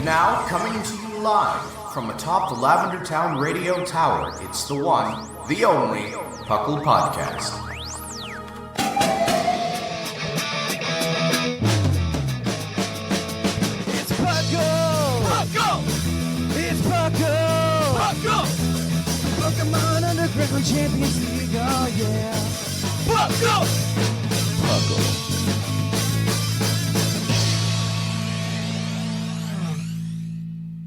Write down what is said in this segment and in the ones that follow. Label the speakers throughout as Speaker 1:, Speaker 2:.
Speaker 1: now, coming to you live from atop the Lavender Town Radio Tower, it's the one, the only, PUCL Podcast.
Speaker 2: It's PUCL! PUCL! It's PUCL! PUCL! Pokemon Underground Champions League, oh yeah! PUCL! PUCL.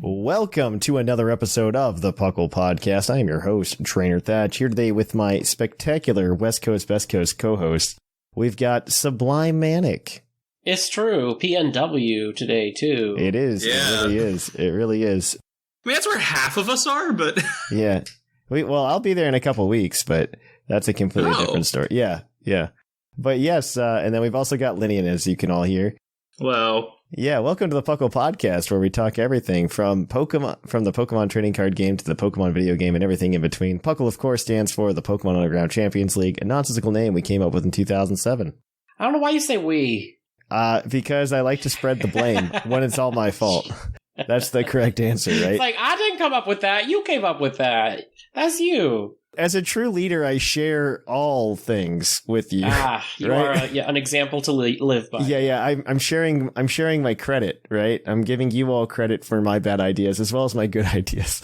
Speaker 3: Welcome to another episode of the PUCL Podcast. I am your host, Trainer Thatch, here today with my spectacular West Coast, Best Coast co-host. We've got Sublime Manic.
Speaker 4: It's true. PNW today, too.
Speaker 3: It is.
Speaker 5: Yeah.
Speaker 3: It really is. It really is.
Speaker 5: I mean, that's where half of us are, but...
Speaker 3: Yeah. Well, I'll be there in a couple weeks, but that's a completely different story. Yeah. But yes, and then we've also got Lynian, as you can all hear.
Speaker 5: Hello.
Speaker 3: Yeah, welcome to the PUCL Podcast, where we talk everything from Pokemon, from the Pokemon trading card game to the Pokemon video game and everything in between. PUCL, of course, stands for the Pokemon Underground Champions League, a nonsensical name we came up with in 2007.
Speaker 4: I don't know why you say we.
Speaker 3: Because I like to spread the blame when it's all my fault. That's the correct answer, right?
Speaker 4: It's like, I didn't come up with that. You came up with that. That's you.
Speaker 3: As a true leader, I share all things with you.
Speaker 4: You
Speaker 3: right?
Speaker 4: are an example to live by.
Speaker 3: Yeah. I'm sharing my credit, right? I'm giving you all credit for my bad ideas as well as my good ideas.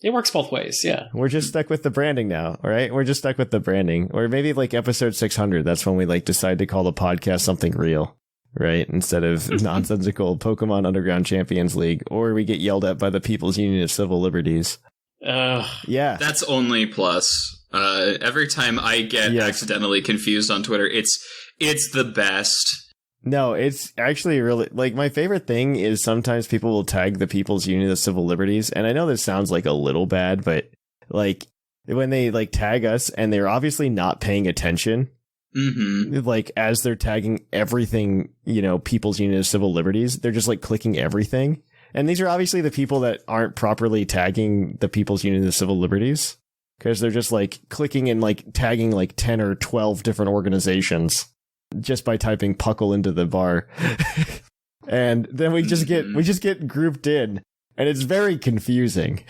Speaker 4: It works both ways, yeah.
Speaker 3: We're just stuck with the branding now, all right? We're just stuck with the branding. Or maybe like episode 600, that's when we like decide to call the podcast something real, right? Instead of nonsensical Pokemon Underground Champions League, or we get yelled at by the People's Union of Civil Liberties. Yeah.
Speaker 5: That's only plus. Every time I get accidentally confused on Twitter, it's the best.
Speaker 3: No, it's actually really, like, my favorite thing is sometimes people will tag the People's Union of Civil Liberties, and I know this sounds like a little bad, but like when they like tag us and they're obviously not paying attention, like as they're tagging everything, you know, People's Union of Civil Liberties, they're just like clicking everything. And these are obviously the people that aren't properly tagging the People's Union of Civil Liberties, because they're just like clicking and like tagging like 10 or 12 different organizations just by typing PUCL into the bar. And then we just get grouped in, and it's very confusing.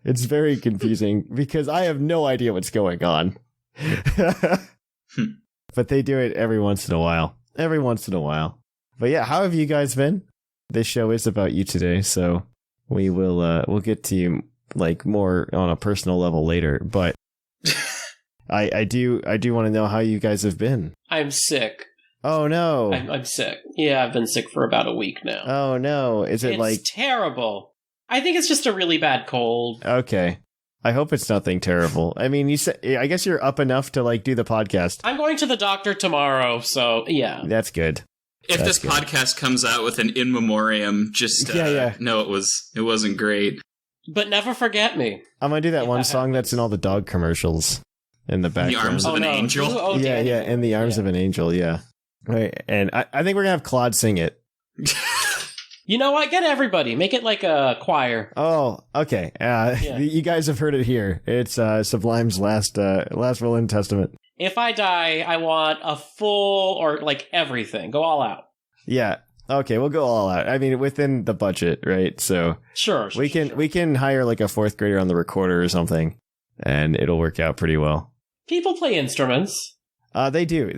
Speaker 3: It's very confusing because I have no idea what's going on. But they do it every once in a while. But yeah, how have you guys been? This show is about you today, so we will we'll get to you like more on a personal level later. But I do want to know how you guys have been.
Speaker 4: I'm sick.
Speaker 3: Oh no,
Speaker 4: I'm sick. Yeah, I've been sick for about a week now.
Speaker 3: Oh no, it's
Speaker 4: terrible. I think it's just a really bad cold.
Speaker 3: Okay, I hope it's nothing terrible. I mean, you said, I guess you're up enough to like do the podcast.
Speaker 4: I'm going to the doctor tomorrow, so yeah,
Speaker 3: that's good.
Speaker 5: If this podcast comes out with an in memoriam, just no, it wasn't great.
Speaker 4: But never forget me.
Speaker 3: I'm gonna do that one song that's in all the dog commercials in the background.
Speaker 5: In the Arms of an Angel.
Speaker 3: Yeah, in the Arms of an Angel. Yeah, right. And I think we're gonna have Claude sing it.
Speaker 4: You know what? Get everybody. Make it like a choir.
Speaker 3: Oh, okay. You guys have heard it here. It's Sublime's last will and testament.
Speaker 4: If I die, I want a full, or like everything. Go all out.
Speaker 3: Yeah. Okay, we'll go all out. I mean, within the budget, right? So
Speaker 4: sure.
Speaker 3: We can hire like a fourth grader on the recorder or something, and it'll work out pretty well.
Speaker 4: People play instruments.
Speaker 3: They do.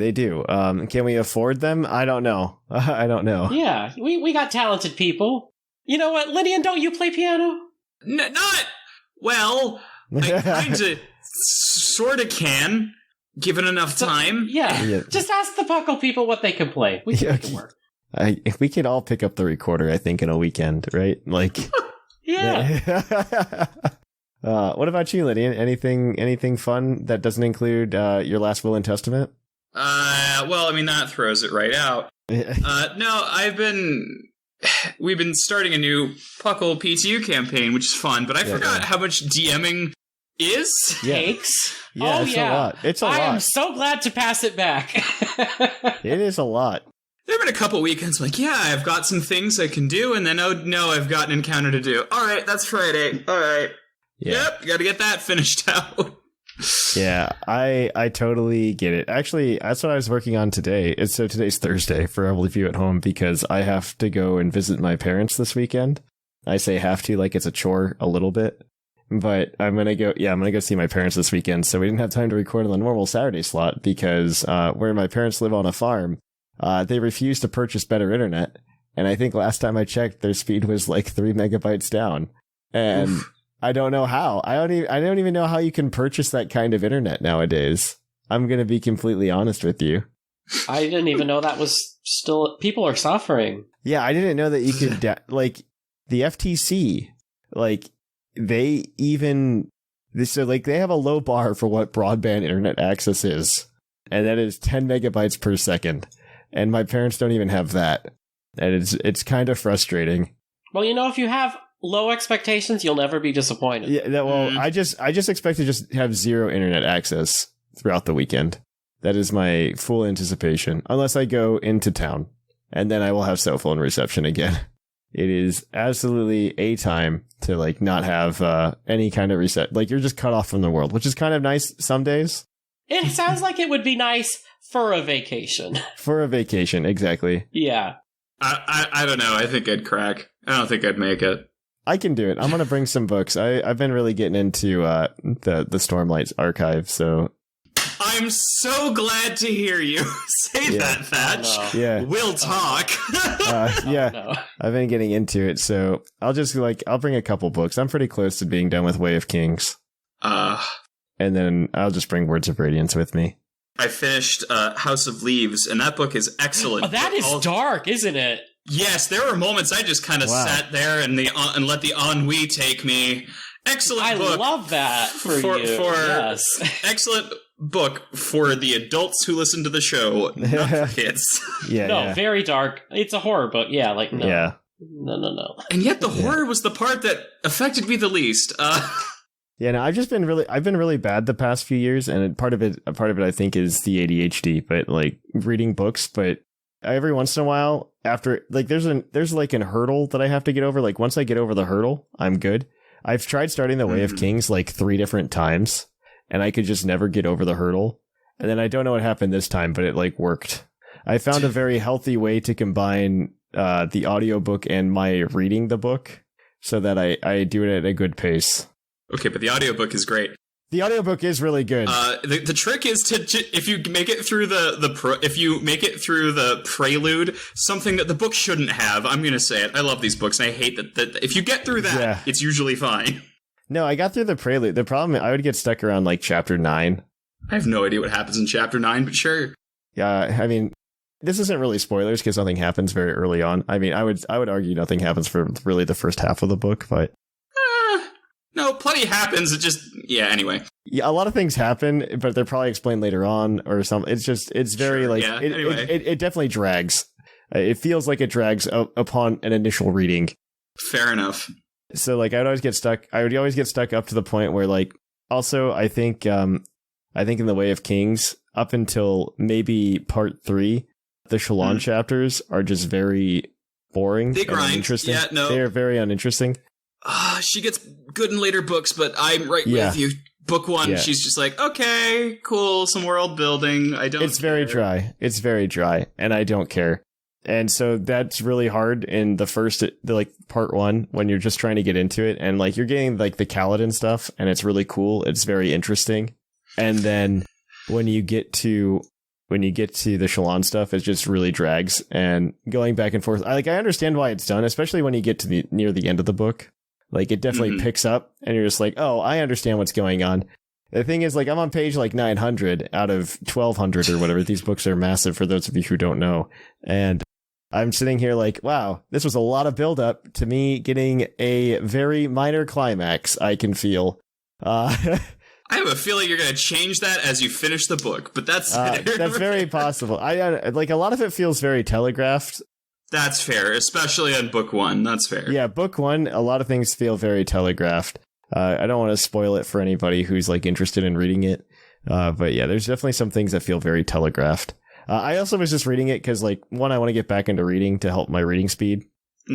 Speaker 3: Can we afford them? I don't know.
Speaker 4: Yeah, we got talented people. You know what, Lynian? Don't you play piano?
Speaker 5: Not well. I kind of, sort of can. Given enough time.
Speaker 4: Yeah. Just ask the PUCL people what they can play. We can make it work.
Speaker 3: If we could all pick up the recorder, I think, in a weekend, right? Like,
Speaker 4: yeah.
Speaker 3: What about you, Lydia? Anything fun that doesn't include your last will and testament?
Speaker 5: Well, I mean, that throws it right out. No, we've been starting a new PUCL PTU campaign, which is fun, but I forgot how much DMing takes.
Speaker 3: Yeah, it's a lot. It's a lot.
Speaker 4: I am so glad to pass it back.
Speaker 3: It is a lot.
Speaker 5: There have been a couple weekends like, I've got some things I can do, and then, oh no, I've got an encounter to do. All right, that's Friday. All right. Yeah. Yep, got to get that finished out.
Speaker 3: Yeah, I totally get it. Actually, that's what I was working on today. So today's Thursday for all of you at home because I have to go and visit my parents this weekend. I say have to like it's a chore a little bit, but I'm going to go. Yeah, I'm going to go see my parents this weekend. So we didn't have time to record on the normal Saturday slot because where my parents live on a farm, they refuse to purchase better internet. And I think last time I checked, their speed was like 3 megabytes down. And Oof. I don't know how. I don't even know how you can purchase that kind of internet nowadays. I'm going to be completely honest with you.
Speaker 4: I didn't even know that was still... People are suffering.
Speaker 3: Yeah, I didn't know that you could... like, the FTC, like, they even... So, like, they have a low bar for what broadband internet access is. And that is 10 megabytes per second. And my parents don't even have that. And it's kind of frustrating.
Speaker 4: Well, if you have... low expectations, you'll never be disappointed.
Speaker 3: Yeah, well, I just expect to just have zero internet access throughout the weekend. That is my full anticipation, unless I go into town, and then I will have cell phone reception again. It is absolutely a time to like not have any kind of reset. Like you're just cut off from the world, which is kind of nice some days.
Speaker 4: It sounds like it would be nice for a vacation.
Speaker 3: For a vacation, exactly.
Speaker 4: Yeah.
Speaker 5: I don't know. I think I'd crack. I don't think I'd make it.
Speaker 3: I can do it. I'm going to bring some books. I've been really getting into the Stormlight archive, so...
Speaker 5: I'm so glad to hear you say that, Thatch.
Speaker 4: Oh, no.
Speaker 3: Yeah.
Speaker 5: We'll talk.
Speaker 3: Yeah,
Speaker 4: no.
Speaker 3: I've been getting into it, so I'll bring a couple books. I'm pretty close to being done with Way of Kings. And then I'll just bring Words of Radiance with me.
Speaker 5: I finished House of Leaves, and that book is excellent.
Speaker 4: Oh, that is dark, isn't it?
Speaker 5: Yes, there were moments I just kind of sat there and let the ennui take me. Excellent book.
Speaker 4: I love that for you. Yes.
Speaker 5: Excellent book for the adults who listen to the show, not for kids.
Speaker 3: Very
Speaker 4: dark. It's a horror book. Yeah, like no.
Speaker 3: Yeah.
Speaker 4: No.
Speaker 5: And yet the horror was the part that affected me the least.
Speaker 3: Yeah, no, I've been really bad the past few years, and part of it I think is the ADHD, but like reading books, but every once in a while after like there's like a hurdle that I have to get over. Like once I get over the hurdle, I'm good. I've tried starting the Way of Kings like 3 different times, and I could just never get over the hurdle. And then I don't know what happened this time, but it like worked. I found a very healthy way to combine the audiobook and my reading the book so that I do it at a good pace.
Speaker 5: Okay, but the audiobook is great.
Speaker 3: The audiobook is really good.
Speaker 5: The trick is to if you make it through the prelude, something that the book shouldn't have. I'm going to say it. I love these books, and I hate that if you get through that, it's usually fine.
Speaker 3: No, I got through the prelude. The problem, I would get stuck around like chapter 9.
Speaker 5: I have no idea what happens in chapter 9, but sure.
Speaker 3: Yeah, I mean, this isn't really spoilers because nothing happens very early on. I mean, I would argue nothing happens for really the first half of the book, but.
Speaker 5: No, plenty happens. It just, anyway.
Speaker 3: Yeah, a lot of things happen, but they're probably explained later on or something. It's very
Speaker 5: anyway.
Speaker 3: It definitely drags. It feels like it drags upon an initial reading.
Speaker 5: Fair enough.
Speaker 3: So like I would always get stuck up to the point where like, also I think in the Way of Kings, up until maybe part 3, the Shalon chapters are just very boring.
Speaker 5: They grind.
Speaker 3: Uninteresting.
Speaker 5: Yeah, no.
Speaker 3: They are very uninteresting.
Speaker 5: She gets good in later books, but I'm right with you. Book 1, she's just like, okay, cool, some world building. It's
Speaker 3: very dry. It's very dry, and I don't care. And so that's really hard in the part 1 when you're just trying to get into it, and like you're getting like the Kaladin stuff, and it's really cool. It's very interesting. And then when you get to the Shalon stuff, it just really drags and going back and forth. I understand why it's done, especially when you get to near the end of the book. Like, it definitely picks up, and you're just like, oh, I understand what's going on. The thing is, like, I'm on page, 900 out of 1,200 or whatever. These books are massive for those of you who don't know. And I'm sitting here like, wow, this was a lot of build-up to me getting a very minor climax, I can feel.
Speaker 5: I have a feeling you're going to change that as you finish the book, but that's...
Speaker 3: that's very possible. A lot of it feels very telegraphed.
Speaker 5: That's fair, especially on book 1. That's fair.
Speaker 3: Yeah, book 1, a lot of things feel very telegraphed. I don't want to spoil it for anybody who's interested in reading it. But yeah, there's definitely some things that feel very telegraphed. I also was just reading it because, one, I want to get back into reading to help my reading speed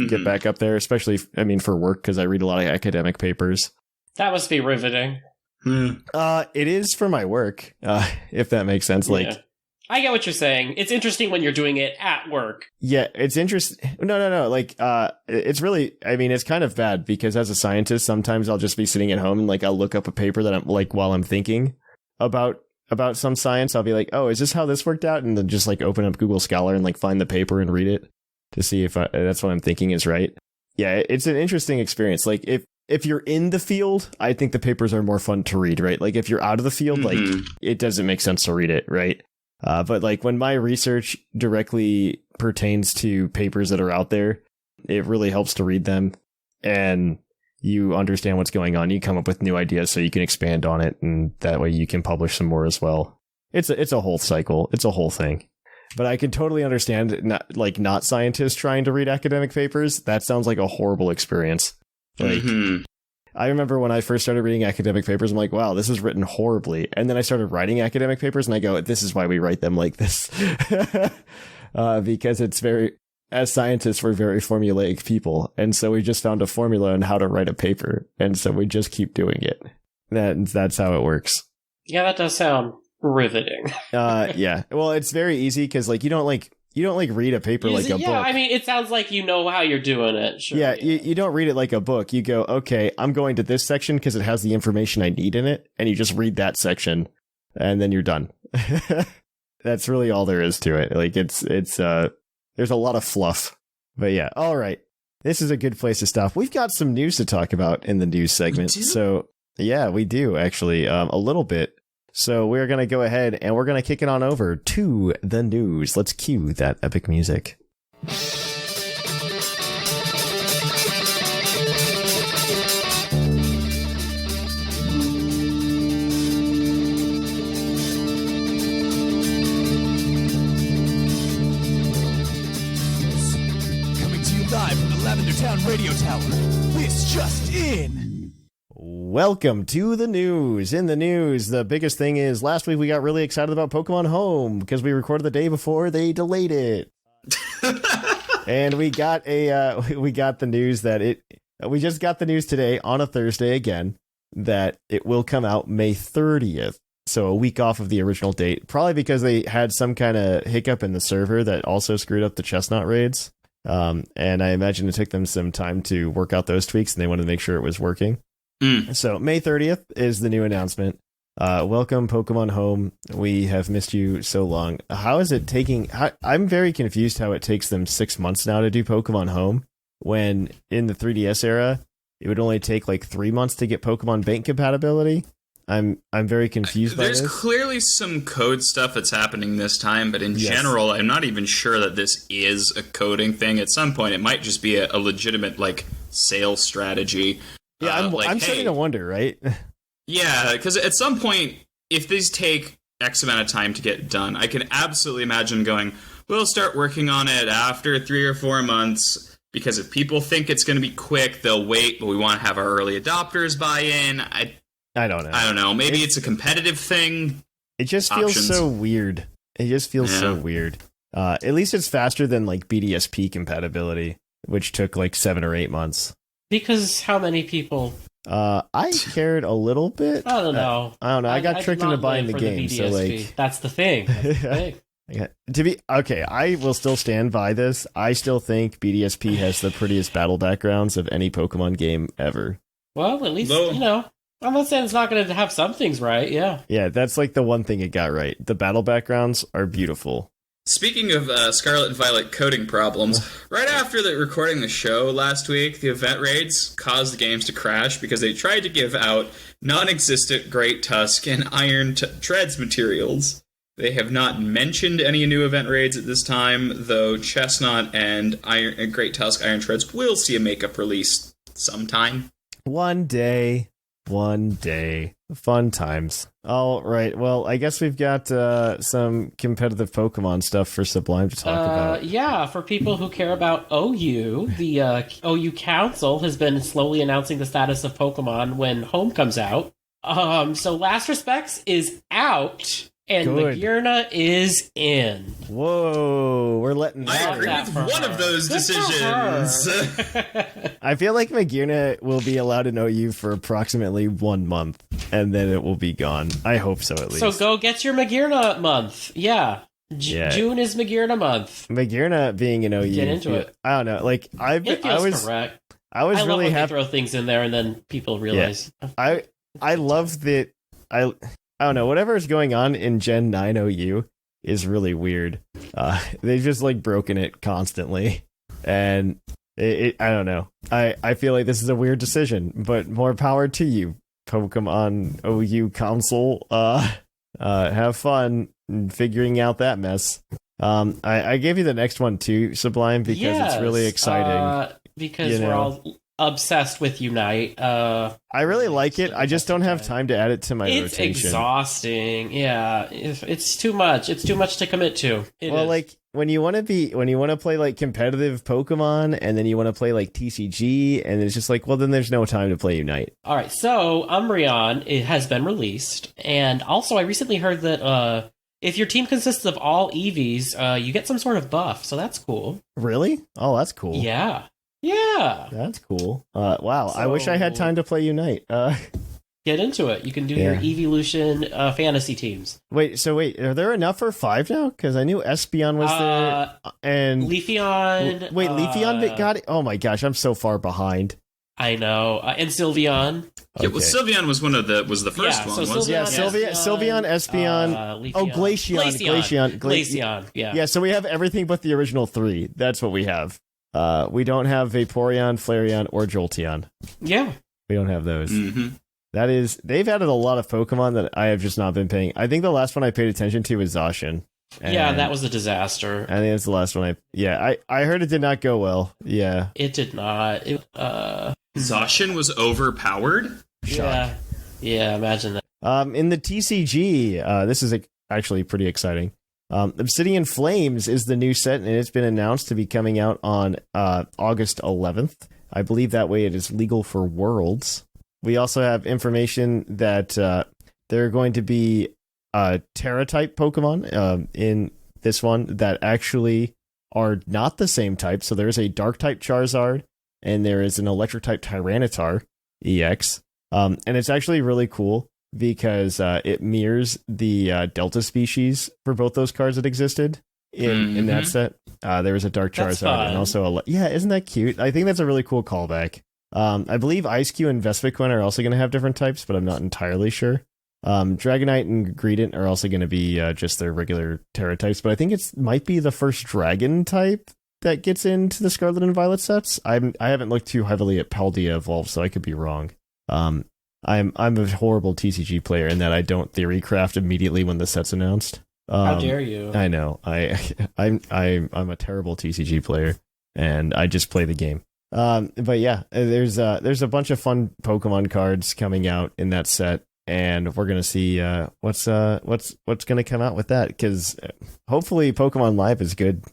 Speaker 3: get back up there, especially, for work, because I read a lot of academic papers.
Speaker 4: That must be riveting.
Speaker 3: It is for my work, if that makes sense. Like,
Speaker 4: Yeah. I get what you're saying. It's interesting when you're doing it at work.
Speaker 3: yeah, it's interesting. No. Like, it's really, I mean, it's kind of bad because as a scientist, sometimes I'll just be sitting at home and like I'll look up a paper that I'm like while I'm thinking about some science. I'll be like, oh, is this how this worked out? And then just like open up Google Scholar and like find the paper and read it to see if that's what I'm thinking is right. Yeah, it's an interesting experience. Like if you're in the field, I think the papers are more fun to read, right? Like if you're out of the field, like it doesn't make sense to read it, right? But like when my research directly pertains to papers that are out there, it really helps to read them and you understand what's going on. You come up with new ideas so you can expand on it, and that way you can publish some more as well. It's a whole cycle. It's a whole thing. But I can totally understand not scientists trying to read academic papers. That sounds like a horrible experience. Like I remember when I first started reading academic papers, I'm like, wow, this is written horribly. And then I started writing academic papers and I go, this is why we write them like this. Because it's as scientists, we're very formulaic people. And so we just found a formula on how to write a paper. And so we just keep doing it. That's how it works.
Speaker 4: Yeah, that does sound riveting.
Speaker 3: Yeah. Well, it's very easy because like you don't read a paper like a book.
Speaker 4: Yeah, I mean, it sounds like you know how you're doing it. Sure,
Speaker 3: yeah, you don't read it like a book. You go, okay, I'm going to this section because it has the information I need in it, and you just read that section, and then you're done. That's really all there is to it. Like it's there's a lot of fluff, but yeah. All right, this is a good place to stop. We've got some news to talk about in the news segment. So yeah, we do actually a little bit. So we're going to go ahead and we're going to kick it on over to the news. Let's cue that epic music.
Speaker 2: Coming to you live from the Lavender Town Radio Tower. This just in.
Speaker 3: Welcome to the news. In the news, the biggest thing is last week we got really excited about Pokemon Home because we recorded the day before they delayed it. And we got the news that we just got the news today on a Thursday again that it will come out May 30th. So a week off of the original date, probably because they had some kind of hiccup in the server that also screwed up the Chestnut raids. And I imagine it took them some time to work out those tweaks and they wanted to make sure it was working. So May 30th is the new announcement. Welcome Pokemon Home. We have missed you so long. How is it taking... I'm very confused how it takes them 6 months now to do Pokemon Home, when in the 3DS era, it would only take like 3 months to get Pokemon Bank compatibility. I'm very confused by this.
Speaker 5: There's clearly some code stuff that's happening this time, but in general, I'm not even sure that this is a coding thing. At some point, it might just be a legitimate like sales strategy.
Speaker 3: Yeah, I'm starting to wonder, right?
Speaker 5: Yeah, because at some point, if these take X amount of time to get done, I can absolutely imagine going, we'll start working on it after 3 or 4 months, because if people think it's going to be quick, they'll wait, but we want to have our early adopters buy in. I don't know. Maybe it's a competitive thing.
Speaker 3: It just feels so weird. So weird. At least it's faster than like BDSP compatibility, which took like 7 or 8 months.
Speaker 4: Because how many people?
Speaker 3: I cared a little bit.
Speaker 4: I don't know.
Speaker 3: I got tricked into buying the game, so like
Speaker 4: that's the thing.
Speaker 3: Yeah. I will still stand by this. I still think BDSP has the prettiest battle backgrounds of any Pokemon game ever.
Speaker 4: Well, at least I'm not saying it's not going to have some things right. Yeah.
Speaker 3: Yeah, that's like the one thing it got right. The battle backgrounds are beautiful.
Speaker 5: Speaking of Scarlet and Violet coding problems, right after recording the show last week, the event raids caused the games to crash because they tried to give out non-existent Great Tusk and Iron Treads materials. They have not mentioned any new event raids at this time, though Chestnut and Great Tusk Iron Treads will see a makeup release sometime.
Speaker 3: One day. Fun times. All right. Well, I guess we've got some competitive Pokemon stuff for Sublime to talk about.
Speaker 4: Yeah, for people who care about OU, the OU Council has been slowly announcing the status of Pokemon when Home comes out. So Last Respects is out, and Magearna is in.
Speaker 3: Whoa, we're letting
Speaker 5: I agree with one of those decisions.
Speaker 3: I feel like Magearna will be allowed in OU for approximately 1 month, and then it will be gone. I hope so, at least.
Speaker 4: So go get your Magearna month. Yeah. June is Magearna month.
Speaker 3: Magearna being an OU.
Speaker 4: Get into it.
Speaker 3: I don't know. Like
Speaker 4: It feels correct.
Speaker 3: I was
Speaker 4: love
Speaker 3: really
Speaker 4: when
Speaker 3: happy.
Speaker 4: they throw things in there and then people realize.
Speaker 3: I love that. I don't know. Whatever is going on in Gen 9 OU is really weird. They've just like broken it constantly, and I don't know. I feel like this is a weird decision, but more power to you, Pokemon OU Council. Have fun figuring out that mess. I gave you the next one too, Sublime, because it's really exciting.
Speaker 4: Because we're all obsessed with Unite.
Speaker 3: I really like it. I just don't have time to add it to my rotation.
Speaker 4: It's exhausting. Yeah, it's too much. It's too much to commit to.
Speaker 3: Like when you want to play like competitive Pokemon, and then you want to play like TCG, and it's just like, well, then there's no time to play Unite.
Speaker 4: All right, so Umbreon, it has been released, and also I recently heard that if your team consists of all EVs, you get some sort of buff, so that's cool.
Speaker 3: Really? Oh, that's cool.
Speaker 4: Yeah.
Speaker 3: That's cool. Wow, I wish I had time to play Unite.
Speaker 4: Get into it. You can do your Evolution fantasy teams.
Speaker 3: Wait, are there enough for 5 now? Because I knew Espeon was there, and
Speaker 4: Leafeon.
Speaker 3: Wait, Leafeon got it? Oh my gosh, I'm so far behind.
Speaker 4: I know. And Sylveon.
Speaker 5: Yeah, well, Sylveon was the first one, wasn't it?
Speaker 3: Sylveon, Espeon.
Speaker 4: Leafeon.
Speaker 3: Glaceon.
Speaker 4: Yeah.
Speaker 3: So we have everything but the original 3. That's what we have. We don't have Vaporeon, Flareon, or Jolteon.
Speaker 4: Yeah.
Speaker 3: We don't have those.
Speaker 5: Mm-hmm.
Speaker 3: They've added a lot of Pokemon that I have just not been paying. I think the last one I paid attention to was Zacian.
Speaker 4: Yeah, that was a disaster.
Speaker 3: I think that's the last one I heard it did not go well. Yeah.
Speaker 4: It did not.
Speaker 5: Zacian was overpowered?
Speaker 3: Shock.
Speaker 4: Yeah, imagine that.
Speaker 3: In the TCG, this is actually pretty exciting. Obsidian Flames is the new set, and it's been announced to be coming out on August 11th. I believe that way it is legal for Worlds. We also have information that there are going to be Terra-type Pokemon in this one that actually are not the same type. So there's a Dark-type Charizard, and there is an Electric-type Tyranitar EX. And it's actually really cool because it mirrors the Delta species for both those cards that existed in that set. There was a Dark Charizard and also isn't that cute? I think that's a really cool callback. I believe Ice-Q and Vespiquen are also going to have different types, but I'm not entirely sure. Dragonite and Greedent are also going to be just their regular Terra types, but I think it might be the first Dragon type that gets into the Scarlet and Violet sets. I haven't looked too heavily at Paldea Evolve, so I could be wrong. I'm a horrible TCG player in that I don't theory craft immediately when the set's announced.
Speaker 4: How dare you?
Speaker 3: I know. I'm a terrible TCG player, and I just play the game. But yeah, there's a bunch of fun Pokemon cards coming out in that set, and we're gonna see what's gonna come out with that, because hopefully Pokemon Live is good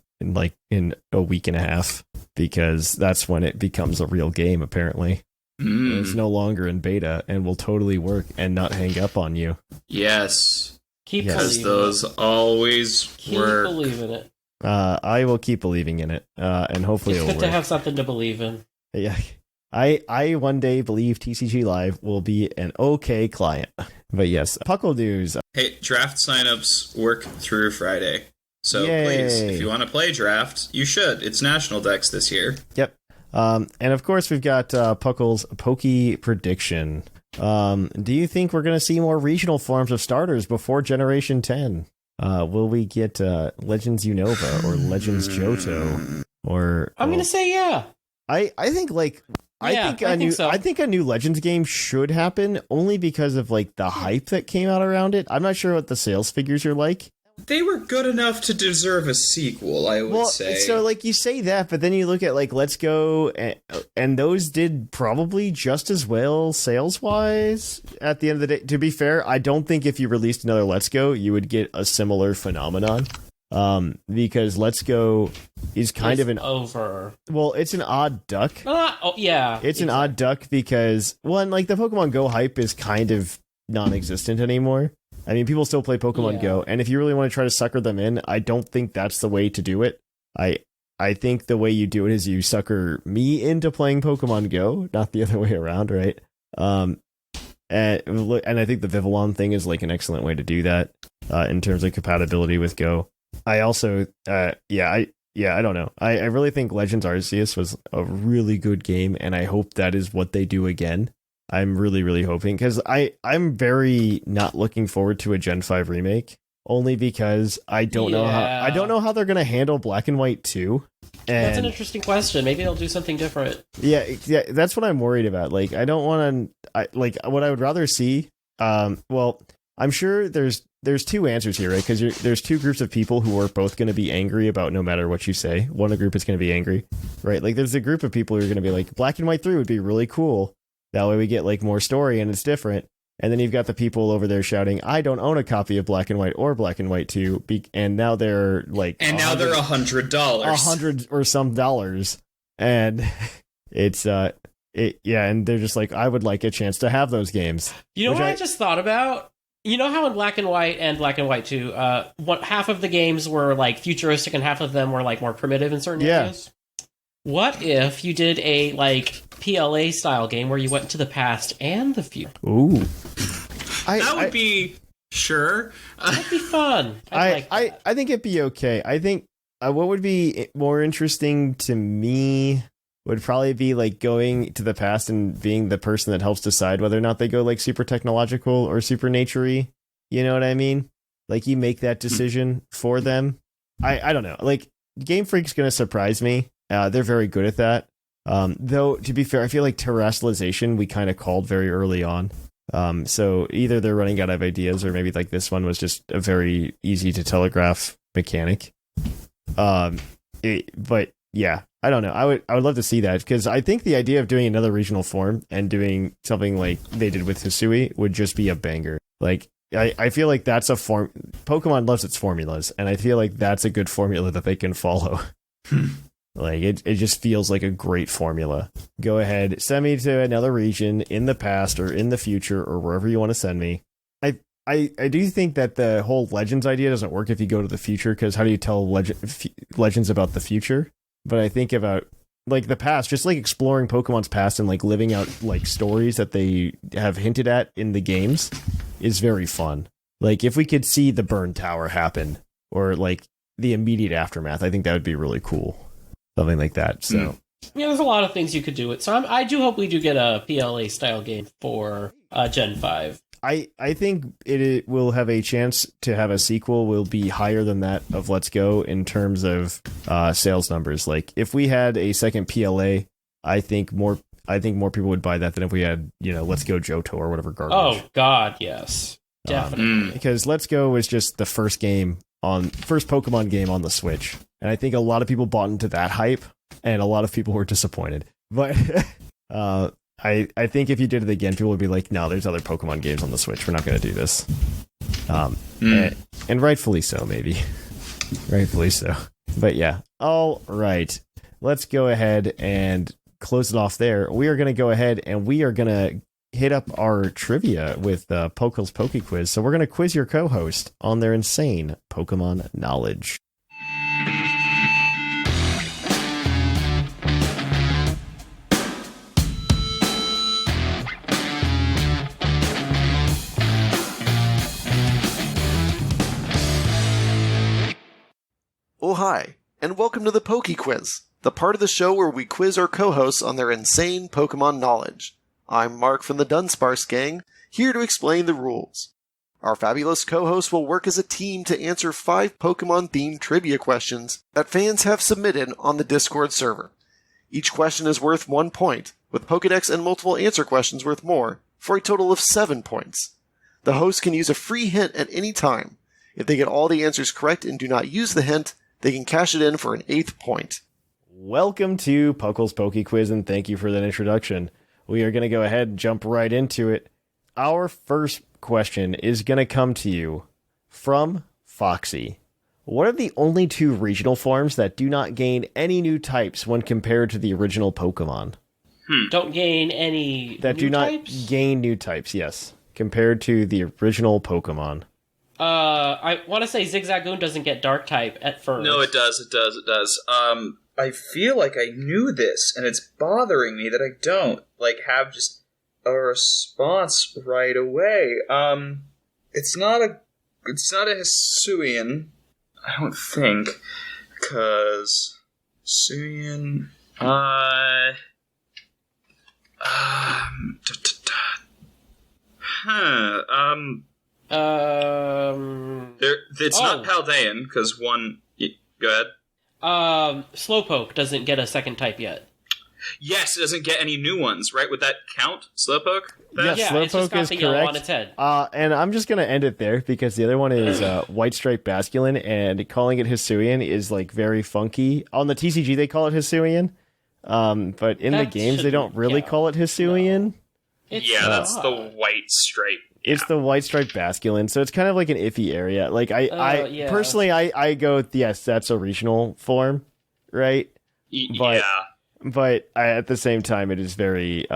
Speaker 3: in a week and a half, because that's when it becomes a real game. Apparently, it's no longer in beta and will totally work and not hang up on you.
Speaker 5: Yes,
Speaker 4: because
Speaker 5: those always work.
Speaker 4: Keep believing it.
Speaker 3: I will keep believing in it, and hopefully
Speaker 4: it's
Speaker 3: it'll
Speaker 4: good
Speaker 3: work.
Speaker 4: to have something to believe in.
Speaker 3: Yeah, I one day believe TCG Live will be an okay client. But yes, PUCL news.
Speaker 5: Hey, draft signups work through Friday. So please, if you want to play draft, you should. It's National Dex this year.
Speaker 3: Yep. And of course, we've got PUCL's Poke Prediction. Do you think we're going to see more regional forms of starters before Generation 10? Will we get Legends Unova or Legends Johto? Or
Speaker 4: I'm going to say yeah.
Speaker 3: I think I think a new Legends game should happen, only because of the hype that came out around it. I'm not sure what the sales figures are like.
Speaker 5: They were good enough to deserve a sequel, I would say.
Speaker 3: So you say that, but then you look at Let's Go, and those did probably just as well sales-wise at the end of the day. To be fair, I don't think if you released another Let's Go, you would get a similar phenomenon. Because Let's Go is kind of an
Speaker 4: over.
Speaker 3: Well, it's an odd duck. It's an odd duck because the Pokemon Go hype is kind of non-existent anymore. I mean, people still play Pokemon Go, and if you really want to try to sucker them in, I don't think that's the way to do it. I I think the way you do it is you sucker me into playing Pokemon Go, not the other way around, right? And I think the Vivillon thing is like an excellent way to do that in terms of compatibility with Go. I also, I don't know. I really think Legends Arceus was a really good game, and I hope that is what they do again. I'm really, really hoping, because I'm very not looking forward to a Gen 5 remake, only because I don't know how they're going to handle Black and White 2. And
Speaker 4: that's an interesting question. Maybe they'll do something different.
Speaker 3: Yeah, that's what I'm worried about. Like, I don't want to, what I would rather see, well, I'm sure there's two answers here, right? Because there's two groups of people who are both going to be angry about no matter what you say. One group is going to be angry, right? Like, there's a group of people who are going to be like, Black and White 3 would be really cool. That way we get like more story and it's different. And then you've got the people over there shouting, I don't own a copy of Black and White or Black and White 2. And now they're like...
Speaker 5: And now they're $100.
Speaker 3: $100 or some dollars. And it's... and they're just like, I would like a chance to have those games.
Speaker 4: You know what I just thought about? You know how in Black and White and Black and White 2, half of the games were like futuristic and half of them were like more primitive in certain areas? What if you did a like PLA style game where you went to the past and the future?
Speaker 3: Ooh,
Speaker 5: that would be sure.
Speaker 4: That'd be fun.
Speaker 3: I think it'd be okay. I think what would be more interesting to me would probably be like going to the past and being the person that helps decide whether or not they go like super technological or super nature-y. You know what I mean? Like you make that decision for them. I don't know. Like Game Freak's going to surprise me. They're very good at that. Though, to be fair, I feel like terrestrialization we kind of called very early on. So either they're running out of ideas or maybe like this one was just a very easy to telegraph mechanic. But yeah, I don't know. I would love to see that because I think the idea of doing another regional form and doing something like they did with Hisui would just be a banger. Like, I feel like that's a form. Pokemon loves its formulas, and I feel like that's a good formula that they can follow. Like it just feels like a great formula. Go ahead, send me to another region in the past or in the future or wherever you want to send me. I do think that the whole Legends idea doesn't work if you go to the future, because how do you tell Legends about the future? But I think about like the past, just like exploring Pokemon's past and like living out like stories that they have hinted at in the games is very fun. Like if we could see the burn tower happen or like the immediate aftermath, I think that would be really cool. Something like that. So
Speaker 4: yeah, there's a lot of things you could do with. So I do hope we do get a PLA style game for Gen 5.
Speaker 3: I think it will have a chance to have a sequel will be higher than that of Let's Go in terms of sales numbers. Like if we had a second PLA, I think more people would buy that than if we had, Let's Go Johto or whatever garbage.
Speaker 4: Oh God, yes. Definitely.
Speaker 3: Because Let's Go was just the first Pokemon game on the Switch. And I think a lot of people bought into that hype and a lot of people were disappointed. But I think if you did it again, people would be like, no, there's other Pokemon games on the Switch. We're not going to do this. And rightfully so, maybe. Rightfully so. But yeah. All right. Let's go ahead and close it off there. We are going to go ahead and we are going to hit up our trivia with PoGo's Poke Quiz. So we're going to quiz your co-host on their insane Pokemon knowledge.
Speaker 6: Oh, hi, and welcome to the Poke Quiz, the part of the show where we quiz our co-hosts on their insane Pokemon knowledge. I'm Mark from the Dunsparce Gang, here to explain the rules. Our fabulous co-hosts will work as a team to answer 5 Pokemon-themed trivia questions that fans have submitted on the Discord server. Each question is worth 1 point, with Pokedex and multiple answer questions worth more, for a total of 7 points. The host can use a free hint at any time. If they get all the answers correct and do not use the hint, they can cash it in for an 8th point.
Speaker 3: Welcome to PoGo's Poke Quiz, and thank you for that introduction. We are going to go ahead and jump right into it. Our first question is going to come to you from Foxy. What are the only 2 regional forms that do not gain any new types when compared to the original Pokemon?
Speaker 4: Don't gain any
Speaker 3: that
Speaker 4: new
Speaker 3: do not
Speaker 4: types?
Speaker 3: Gain new types, yes, compared to the original Pokemon.
Speaker 4: I want to say Zigzagoon doesn't get dark type at first.
Speaker 5: No, it does. I feel like I knew this, and it's bothering me that I don't have just a response right away. It's not a Hisuian, I don't think, because Hisuian. It's not Paldean, because one... Go ahead.
Speaker 4: Slowpoke doesn't get a second type yet.
Speaker 5: Yes, it doesn't get any new ones, right? Would that count, Slowpoke?
Speaker 3: Yes,
Speaker 4: yeah,
Speaker 3: Slowpoke
Speaker 4: it's just got
Speaker 3: is
Speaker 4: the yellow
Speaker 3: correct.
Speaker 4: on its head.
Speaker 3: And I'm just going to end it there, because the other one is White Stripe Basculin, and calling it Hisuian is, very funky. On the TCG, they call it Hisuian, but in the games, they don't really call it Hisuian.
Speaker 4: No.
Speaker 5: That's the White Stripe. Yeah.
Speaker 3: It's the White Stripe Basculin, so it's kind of like an iffy area. Personally, I go, yes, that's a regional form, right? But at the same time, it is very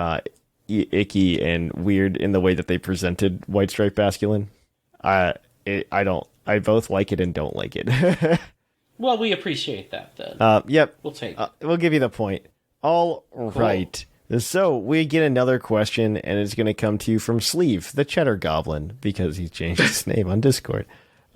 Speaker 3: icky and weird in the way that they presented White Stripe Basculin. I both like it and don't like it.
Speaker 4: Well, we appreciate that then.
Speaker 3: Yep.
Speaker 4: We'll take it.
Speaker 3: We'll give you the point. All right. So we get another question, and it's going to come to you from Sleeve, the Cheddar Goblin, because he changed his name on Discord.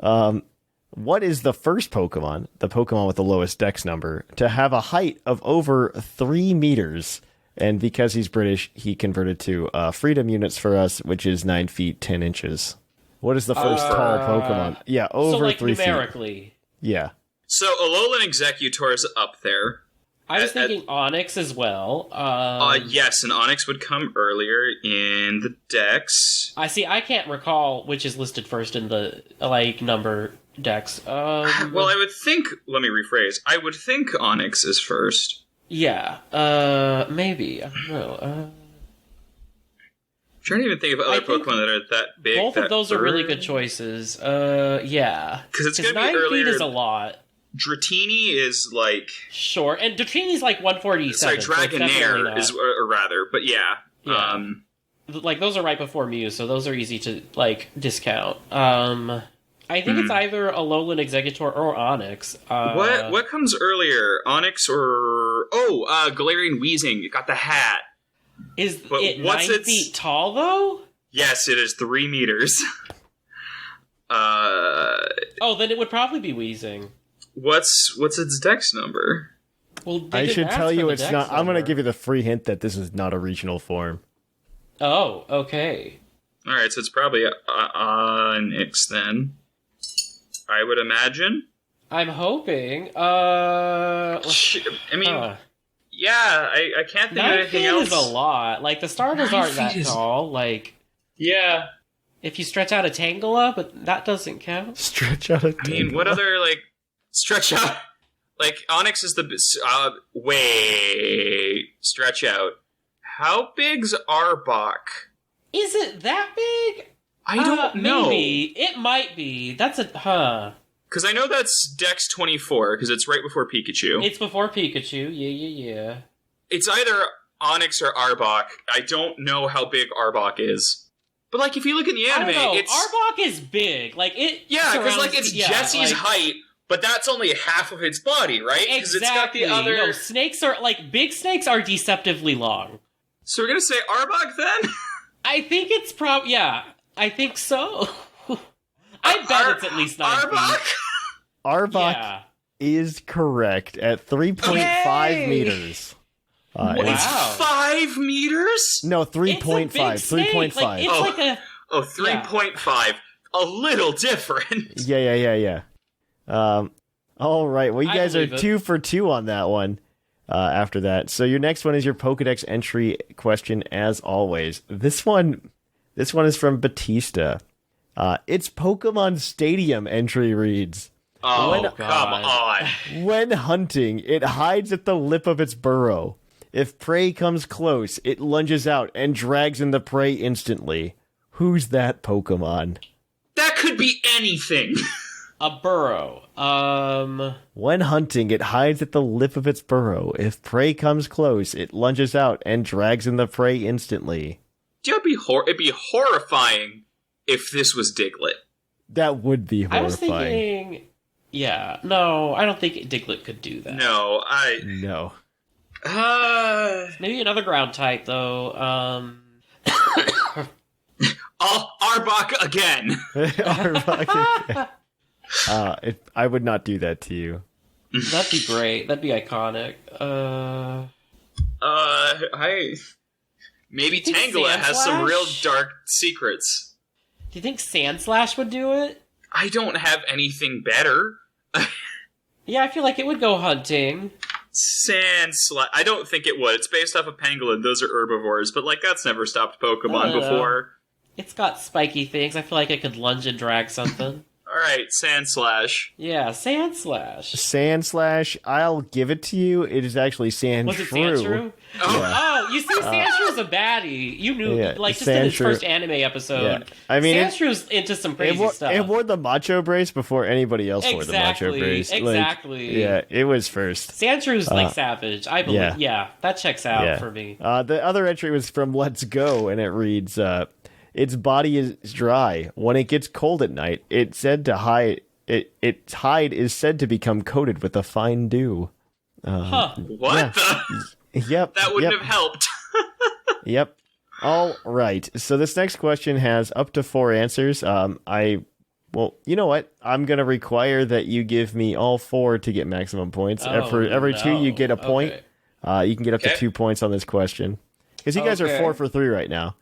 Speaker 3: What is the first Pokemon, the Pokemon with the lowest Dex number, to have a height of over 3 meters? And because he's British, he converted to freedom units for us, which is 9 feet 10 inches. What is the first tall Pokemon? Yeah, over 3 feet.
Speaker 4: Numerically.
Speaker 3: Yeah.
Speaker 5: So Alolan Executor is up there.
Speaker 4: I was thinking Onyx as well.
Speaker 5: Yes, and Onyx would come earlier in the Dex.
Speaker 4: I can't recall which is listed first in the number Dex.
Speaker 5: Well, I would think. Let me rephrase. I would think Onyx is first.
Speaker 4: Yeah. Maybe. I don't know.
Speaker 5: I'm trying to even think of other Pokemon that are that big.
Speaker 4: Both of those are really good choices. Yeah.
Speaker 5: Because it's going to be
Speaker 4: 9
Speaker 5: earlier.
Speaker 4: feet is a lot.
Speaker 5: Dratini is
Speaker 4: Sure, and Dratini's 147.
Speaker 5: Sorry, Dragonair is, or rather, but yeah.
Speaker 4: Those are right before Mew, so those are easy to discount. I think it's either Alolan Executor or Onyx.
Speaker 5: What comes earlier, Onyx or Galarian Weezing? You got the hat.
Speaker 4: Is it 9 feet tall though?
Speaker 5: Yes, it is 3 meters.
Speaker 4: Then it would probably be Weezing.
Speaker 5: What's its Dex number?
Speaker 4: Well,
Speaker 3: I should tell you it's not. I'm going to give you the free hint that this is not a regional form.
Speaker 4: Oh, okay.
Speaker 5: All right, so it's probably Onyx then. I would imagine.
Speaker 4: I'm hoping. Yeah,
Speaker 5: I can't think of anything else.
Speaker 4: 9 feet is a lot. The starters aren't that tall.
Speaker 5: Yeah.
Speaker 4: If you stretch out a Tangela, but that doesn't count.
Speaker 3: Stretch out a Tangela.
Speaker 5: I mean, what other stretch out? Onyx is the stretch out. How big's Arbok?
Speaker 4: Is it that big?
Speaker 5: I don't know.
Speaker 4: Maybe it might be. That's
Speaker 5: Because I know that's Dex 24 because it's right before Pikachu.
Speaker 4: It's before Pikachu. Yeah.
Speaker 5: It's either Onyx or Arbok. I don't know how big Arbok is. But if you look in the anime,
Speaker 4: Arbok is big.
Speaker 5: Yeah, because it's Jessie's height, but that's only half of its body, right? Because it's got the other.
Speaker 4: No, snakes are big snakes are deceptively long.
Speaker 5: So we're gonna say Arbok then?
Speaker 4: I think it's yeah, I think so. I bet it's at least 9 feet.
Speaker 3: Arbok is correct at 3.5 meters.
Speaker 5: It's 5 meters?
Speaker 3: No, 3.5. 3.5.
Speaker 4: It's
Speaker 5: 3.5. A little different.
Speaker 3: Yeah. All right. Well, you guys are 2 for 2 on that one. After that, so your next one is your Pokedex entry question, as always. This one is from Batista. Its Pokemon Stadium entry reads:
Speaker 5: come on.
Speaker 3: When hunting, it hides at the lip of its burrow. If prey comes close, it lunges out and drags in the prey instantly. Who's that Pokemon?
Speaker 5: That could be anything.
Speaker 4: A burrow.
Speaker 3: When hunting, it hides at the lip of its burrow. If prey comes close, it lunges out and drags in the prey instantly.
Speaker 5: It'd be horrifying if this was Diglett.
Speaker 3: That would be
Speaker 4: I was
Speaker 3: horrifying.
Speaker 4: thinking... Yeah, no, I don't think Diglett could do that.
Speaker 5: No,
Speaker 3: No.
Speaker 4: Maybe another ground type, though.
Speaker 5: Arbok again.
Speaker 3: Arbok. I would not do that to you.
Speaker 4: That'd be great. That'd be iconic.
Speaker 5: Maybe
Speaker 4: think
Speaker 5: Tangela has some
Speaker 4: Sandslash?
Speaker 5: real dark secrets.
Speaker 4: Do you think Sandslash would do it?
Speaker 5: I don't have anything better.
Speaker 4: Yeah, I feel like it would go hunting.
Speaker 5: Sandslash. I don't think it would. It's based off of pangolin. Those are herbivores, but like that's never stopped Pokemon before.
Speaker 4: It's got spiky things. I feel like it could lunge and drag something.
Speaker 5: All right, Sandslash.
Speaker 4: Yeah, Sandslash.
Speaker 3: Sandslash, I'll give it to you. It is actually Sandshrew.
Speaker 4: Was it Sandshrew? Oh, you see, Sandshrew's a baddie. You knew, just in his first anime episode.
Speaker 3: Yeah. I mean,
Speaker 4: Sandshrew's into some crazy stuff.
Speaker 3: It wore the Macho Brace before anybody else wore the Macho Brace.
Speaker 4: Exactly.
Speaker 3: It was first.
Speaker 4: Sandshrew's savage. I believe. Yeah, that checks out for me.
Speaker 3: The other entry was from Let's Go, and it reads, its body is dry. When it gets cold at night, its hide is said to become coated with a fine dew.
Speaker 5: What the?
Speaker 3: Yep.
Speaker 5: That wouldn't have helped.
Speaker 3: Yep. All right. So this next question has up to 4 answers. Well, you know what? I'm going to require that you give me all 4 to get maximum points. For every 2, you get a point.
Speaker 4: Okay.
Speaker 3: You can get up to 2 points on this question. Because you guys are 4 for 3 right now.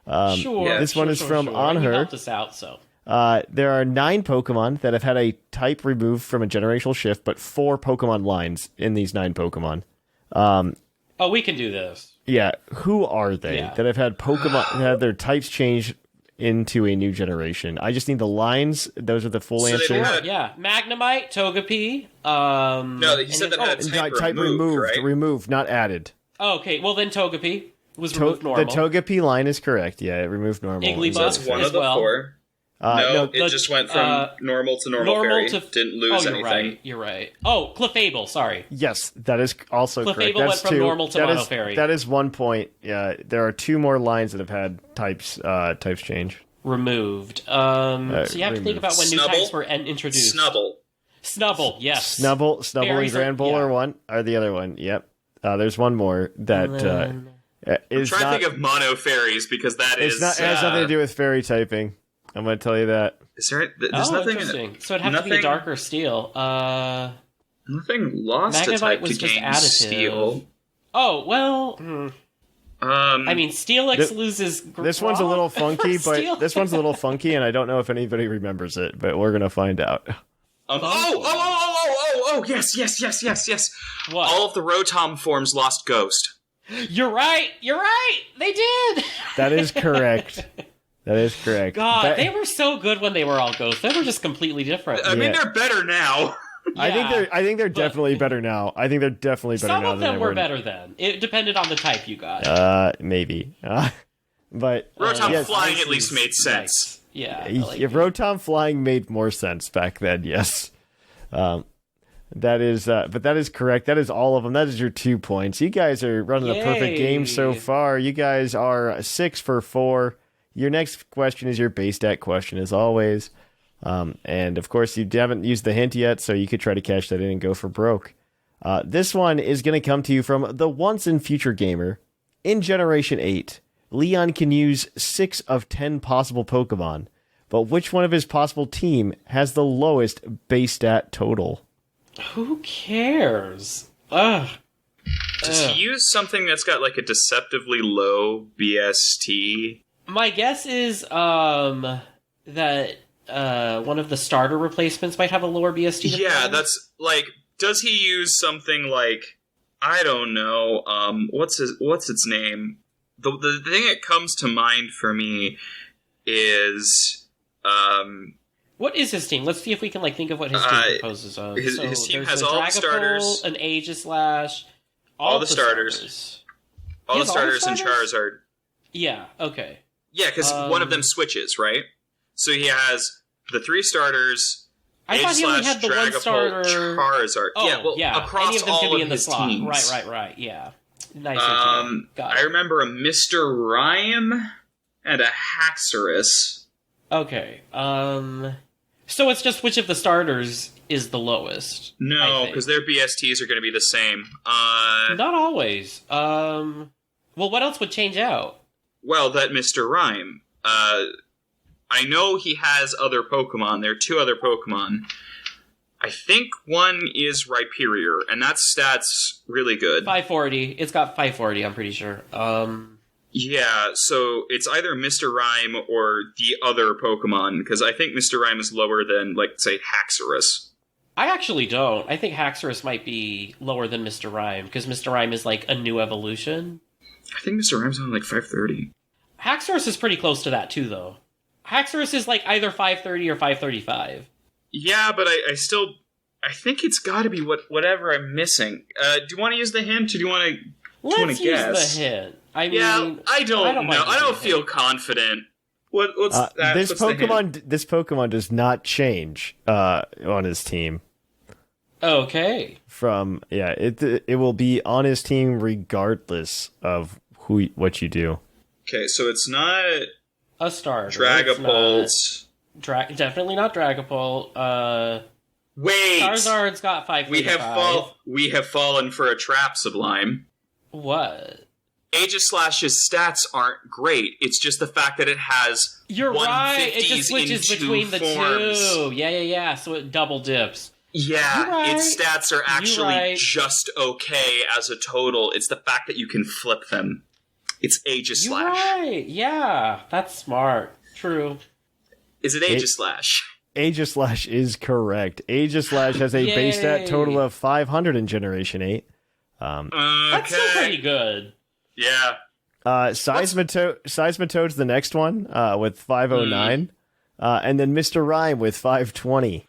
Speaker 3: This one is from On
Speaker 4: You
Speaker 3: Her.
Speaker 4: helped us out, so.
Speaker 3: There are 9 Pokemon that have had a type removed from a generational shift, but 4 Pokemon lines in these 9 Pokemon.
Speaker 4: We can do this.
Speaker 3: Yeah, who are they that have had Pokemon that have their types changed into a new generation? I just need the lines. Those are the full answers.
Speaker 4: Yeah, Magnemite, Togepi.
Speaker 5: No, he said that had type removed, right?
Speaker 3: Removed, not added.
Speaker 4: Oh, okay, well then Togepi was removed normal.
Speaker 3: The Togepi line is correct. Yeah, it removed normal.
Speaker 4: Igglybuff
Speaker 5: That's one of the 4. It just went from normal to normal fairy. Didn't lose anything.
Speaker 4: You're right. Oh, Clefable, sorry.
Speaker 3: Yes, that is also correct.
Speaker 4: Clefable went from normal to mono fairy.
Speaker 3: That is 1 point. Yeah, there are 2 more lines that have had types change.
Speaker 4: Removed. So you have to think about when new types were introduced. Snubble, yes. Snubble
Speaker 3: and Granbull are the other one. Yep. There's one more that
Speaker 5: I'm trying to think of mono fairies because that
Speaker 3: it has nothing to do with fairy typing. I'm going to tell you that.
Speaker 5: Is there? There's nothing.
Speaker 4: Interesting. So it'd have to be a darker steel.
Speaker 5: Nothing lost
Speaker 4: Magnemite
Speaker 5: a type
Speaker 4: was
Speaker 5: to
Speaker 4: just
Speaker 5: gain
Speaker 4: additive.
Speaker 5: steel.
Speaker 4: Oh well. I mean, Steelix loses.
Speaker 3: This one's a little funky, this one's a little funky, and I don't know if anybody remembers it, but we're gonna find out.
Speaker 5: Yes.
Speaker 4: What?
Speaker 5: All of the Rotom forms lost Ghost.
Speaker 4: You're right. They did.
Speaker 3: That is correct.
Speaker 4: God, they were so good when they were all ghosts. They were just completely different.
Speaker 5: I mean, they're better now.
Speaker 3: Yeah, I think they're definitely better now. I think they're definitely better now.
Speaker 4: Some of them were better then. It depended on the type you got.
Speaker 3: Maybe. But
Speaker 5: Rotom flying at least made sense.
Speaker 4: Nice. Yeah.
Speaker 3: If Rotom flying made more sense back then, yes. That is, but that is correct. That is all of them. That is your 2 points. You guys are running a perfect game so far. You guys are 6 for 4. Your next question is your base stat question, as always. And, of course, you haven't used the hint yet, so you could try to cash that in and go for broke. This one is going to come to you from the Once and Future Gamer. In Generation 8, Leon can use 6 of 10 possible Pokemon, but which one of his possible team has the lowest base stat total?
Speaker 4: Who cares? Ugh.
Speaker 5: Does he use something that's got, like, a deceptively low BST?
Speaker 4: My guess is that one of the starter replacements might have a lower BST.
Speaker 5: Yeah, that's like. Does he use something like I don't know? What's its name? The thing that comes to mind for me is
Speaker 4: what is his team? Let's see if we can think of what his team composes of.
Speaker 5: His team has all the starters,
Speaker 4: an Aegislash,
Speaker 5: all the starters, and Charizard.
Speaker 4: Yeah. Okay.
Speaker 5: Yeah, because one of them switches, right? So he has the 3 starters.
Speaker 4: I thought he only had the one starter.
Speaker 5: Charizard.
Speaker 4: Oh,
Speaker 5: across
Speaker 4: any of them
Speaker 5: all
Speaker 4: could be
Speaker 5: of
Speaker 4: in the
Speaker 5: his
Speaker 4: slot.
Speaker 5: teams.
Speaker 4: Right. Yeah. Nice.
Speaker 5: I remember a Mr. Rhyme and a Haxorus.
Speaker 4: Okay. So it's just which of the starters is the lowest?
Speaker 5: No, because their BSTs are going to be the same.
Speaker 4: Not always. Well, what else would change out?
Speaker 5: Well, that Mr. Rhyme. I know he has other Pokemon. There are 2 other Pokemon. I think one is Rhyperior, and that stat's really good.
Speaker 4: 540. It's got 540, I'm pretty sure.
Speaker 5: Yeah, so it's either Mr. Rhyme or the other Pokemon, because I think Mr. Rhyme is lower than, like, say, Haxorus.
Speaker 4: I actually don't. I think Haxorus might be lower than Mr. Rhyme, because Mr. Rhyme is, like, a new evolution.
Speaker 5: I think Mr. Rhyme's on, like, 530.
Speaker 4: Haxorus is pretty close to that, too, though. Haxorus is, like, either 530 or 535.
Speaker 5: Yeah, but I think it's got to be whatever I'm missing. Do you want to use the hint, or do you want to
Speaker 4: Let's use
Speaker 5: guess?
Speaker 4: the hint. I mean,
Speaker 5: yeah, I don't know. I don't feel
Speaker 4: hint.
Speaker 5: confident. What's that?
Speaker 3: This
Speaker 5: What's the hint?
Speaker 3: This Pokemon does not change on his team.
Speaker 4: Okay.
Speaker 3: It will be on his team regardless of what you do.
Speaker 5: Okay, so it's not
Speaker 4: A starter.
Speaker 5: Dragapult.
Speaker 4: Definitely not Dragapult.
Speaker 5: Wait,
Speaker 4: Charizard's got 535.
Speaker 5: we have fallen for a trap, Sublime.
Speaker 4: What?
Speaker 5: Aegislash's stats aren't great. It's just the fact that it has
Speaker 4: You're right. It just
Speaker 5: 150s
Speaker 4: switches
Speaker 5: in 2
Speaker 4: between the
Speaker 5: forms.
Speaker 4: 2. Yeah. So it double dips.
Speaker 5: Yeah,
Speaker 4: You're right.
Speaker 5: its stats are actually
Speaker 4: You're right.
Speaker 5: just okay as a total. It's the fact that you can flip them. It's Aegislash.
Speaker 4: You're right. Yeah, that's smart. True.
Speaker 5: Is it Aegislash?
Speaker 3: Aegislash is correct. Aegislash has a base stat total of 500 in Generation 8.
Speaker 4: That's still pretty good.
Speaker 5: Yeah.
Speaker 3: Seismitoad's the next one with 509. And then Mr. Rhyme with 520.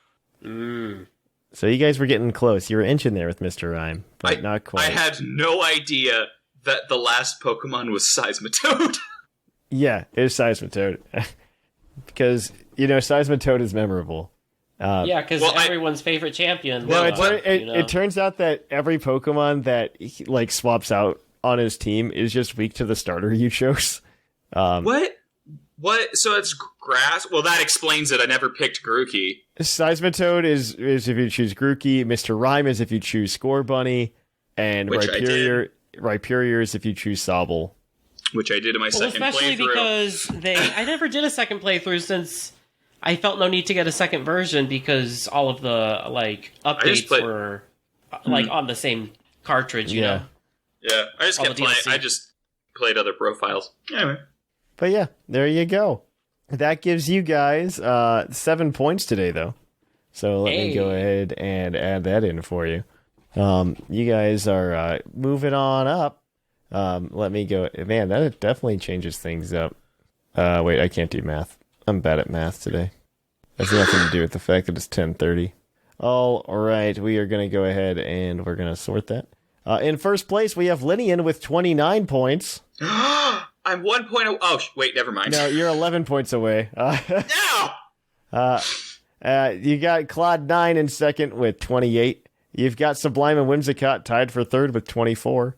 Speaker 3: So you guys were getting close. You were inching there with Mr. Rhyme, but not quite.
Speaker 5: I had no idea that the last Pokemon was Seismitoad.
Speaker 3: Yeah, it is Seismitoad. Because, Seismitoad is memorable.
Speaker 4: Yeah, because everyone's favorite champion.
Speaker 3: It turns out that every Pokemon that swaps out on his team is just weak to the starter you chose.
Speaker 5: What? So it's grass? Well, that explains it. I never picked Grookey.
Speaker 3: Seismitoad is if you choose Grookey. Mr. Rhyme is if you choose Scorbunny. And Rhyperior is if you choose Sobble.
Speaker 5: Which I did in my second playthrough.
Speaker 4: Especially because I never did a second playthrough since I felt no need to get a second version because all of the updates were on the same cartridge, you know?
Speaker 5: Yeah, I just kept playing. I just played other profiles. Anyway.
Speaker 3: But yeah, there you go. That gives you guys 7 points today, though. So let me go ahead and add that in for you. You guys are moving on up. Let me go. Man, that definitely changes things up. Wait, I can't do math. I'm bad at math today. That's nothing to do with the fact that it's 10:30. All right, we are going to go ahead and we're going to sort that. In first place, we have Lynian with 29 points.
Speaker 5: I'm 1 point. Oh, wait, never mind.
Speaker 3: No, you're 11 points away.
Speaker 5: No!
Speaker 3: You got Cloud9 in second with 28. You've got Sublime and Whimsicott tied for third with 24.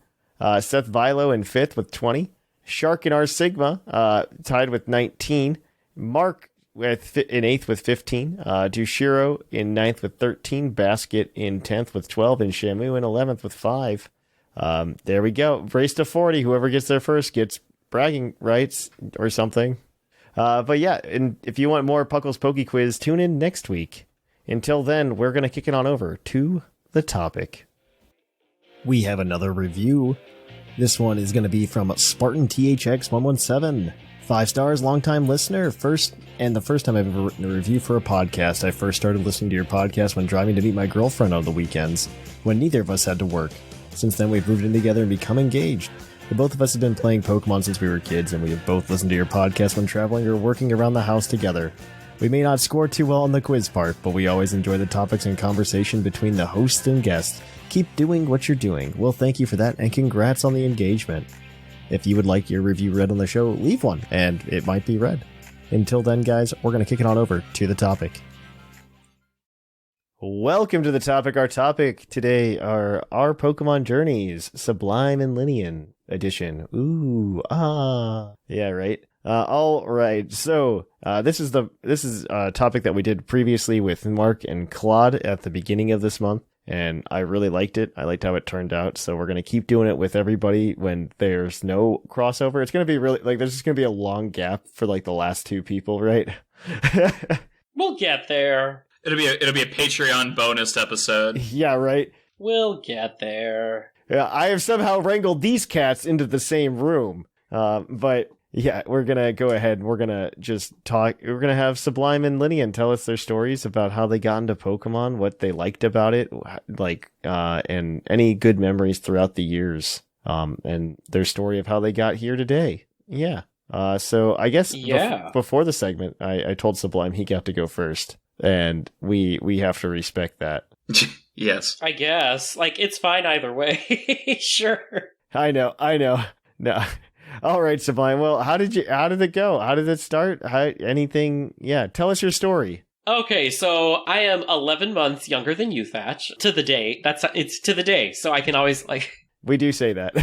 Speaker 3: Seth Vilo in fifth with 20. Shark and R Sigma tied with 19. Mark in eighth with 15. Dushiro in ninth with 13. Basket in 10th with 12. And Shamu in 11th with 5. There we go. Race to 40. Whoever gets there first gets bragging rights or something. But yeah, and if you want more Puckle's Poke Quiz, tune in next week. Until then, we're going to kick it on over to the topic. We have another review. This one is going to be from Spartan THX 117. 5 stars, longtime listener. The first time I've ever written a review for a podcast. I first started listening to your podcast when driving to meet my girlfriend on the weekends, when neither of us had to work. Since then, we've moved in together and become engaged. The both of us have been playing Pokemon since we were kids, and we have both listened to your podcast when traveling or working around the house together. We may not score too well on the quiz part, but we always enjoy the topics and conversation between the host and guest. Keep doing what you're doing. Well, thank you for that, and congrats on the engagement. If you would like your review read on the show, leave one, and it might be read. Until then, guys, we're going to kick it on over to the topic. Welcome to the topic. Our topic today are our Pokemon journeys, Sublime and Lynian edition. Ooh, ah. Yeah, right. All right. So this is a topic that we did previously with Mark and Claude at the beginning of this month, and I really liked it. I liked how it turned out. So we're gonna keep doing it with everybody when there's no crossover. It's gonna be really like there's just gonna be a long gap for like the last two people, right?
Speaker 4: We'll get there.
Speaker 5: It'll be a Patreon bonus episode.
Speaker 3: Yeah, right.
Speaker 4: We'll get there.
Speaker 3: Yeah, I have somehow wrangled these cats into the same room. But yeah, we're gonna go ahead and we're gonna just talk. We're gonna have Sublime and Lynian tell us their stories about how they got into Pokemon, what they liked about it, and any good memories throughout the years. And their story of how they got here today. Yeah. So I guess before the segment, I told Sublime he got to go first, and we have to respect that.
Speaker 5: Yes.
Speaker 4: I guess. Like, it's fine either way. Sure.
Speaker 3: I know. No. All right, Sublime. Well, how did it go? How did it start? Yeah, tell us your story.
Speaker 4: Okay, so I am 11 months younger than you, Thatch. To the day. It's to the day, so I can always, like...
Speaker 3: We do say that.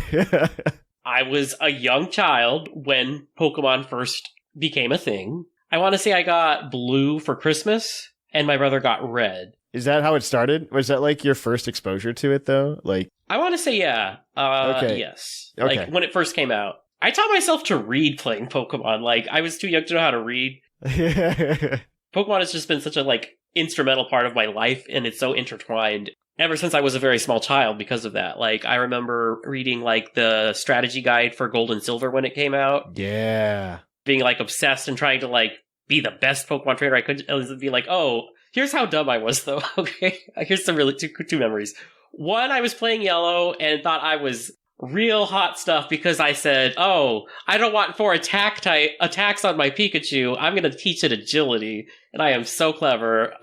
Speaker 4: I was a young child when Pokemon first became a thing. I want to say I got blue for Christmas, and my brother got red.
Speaker 3: Is that how it started? Was that like your first exposure to it, though? Like,
Speaker 4: I want to say yeah.
Speaker 3: Okay.
Speaker 4: Yes.
Speaker 3: Okay.
Speaker 4: Like, when it first came out. I taught myself to read playing Pokemon. Like, I was too young to know how to read. Pokemon has just been such a, like, instrumental part of my life, and it's so intertwined ever since I was a very small child because of that. Like, I remember reading, like, the strategy guide for Gold and Silver when it came out.
Speaker 3: Yeah.
Speaker 4: Being, like, obsessed and trying to, like, be the best Pokemon trainer I could. And be like, oh, here's how dumb I was, though. Okay? Here's some really two memories. One, I was playing Yellow and thought I was real hot stuff because I said, oh, I don't want 4 attacks on my Pikachu. I'm going to teach it agility. And I am so clever.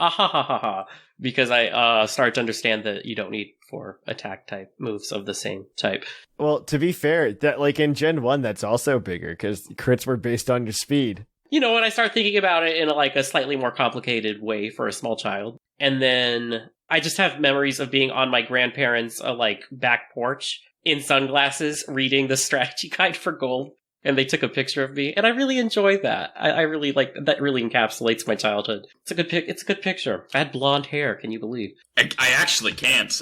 Speaker 4: Because I started to understand that you don't need 4 attack type moves of the same type.
Speaker 3: Well, to be fair, that like in Gen 1, that's also bigger because crits were based on your speed.
Speaker 4: You know, when I start thinking about it in a slightly more complicated way for a small child. And then I just have memories of being on my grandparents' back porch in sunglasses reading the strategy guide for Gold, and they took a picture of me, and I really enjoy that. I really like that. Really encapsulates my childhood. It's a good picture. I had blonde hair. Can you believe?
Speaker 5: I actually can't.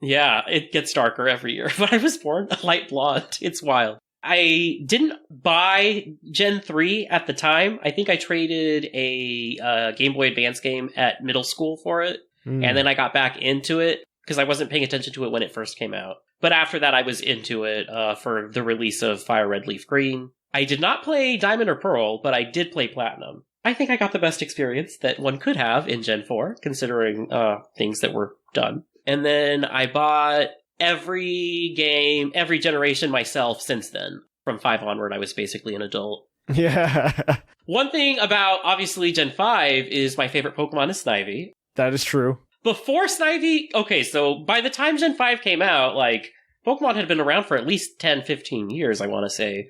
Speaker 4: Yeah, it gets darker every year, but I was born a light blonde. It's wild. I didn't buy Gen 3 at the time. I think I traded a Game Boy Advance game at middle school for it, and then I got back into it because I wasn't paying attention to it when it first came out. But after that, I was into it for the release of Fire Red Leaf Green. I did not play Diamond or Pearl, but I did play Platinum. I think I got the best experience that one could have in Gen 4, considering things that were done. And then I bought every game, every generation myself since then. From 5 onward, I was basically an adult.
Speaker 3: Yeah.
Speaker 4: One thing about, obviously, Gen 5 is my favorite Pokemon is Snivy.
Speaker 3: That is true.
Speaker 4: Before Snivy, okay, so by the time Gen 5 came out, Pokemon had been around for at least 10, 15 years, I want to say.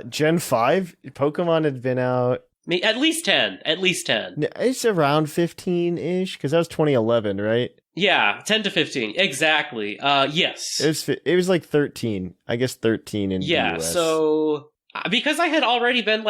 Speaker 3: Gen 5? Pokemon had been out...
Speaker 4: At least 10.
Speaker 3: It's around 15-ish, because that was 2011, right?
Speaker 4: Yeah, 10 to 15, exactly. Yes.
Speaker 3: It was like 13. I guess 13 in the US.
Speaker 4: Yeah, so... Because I had already been,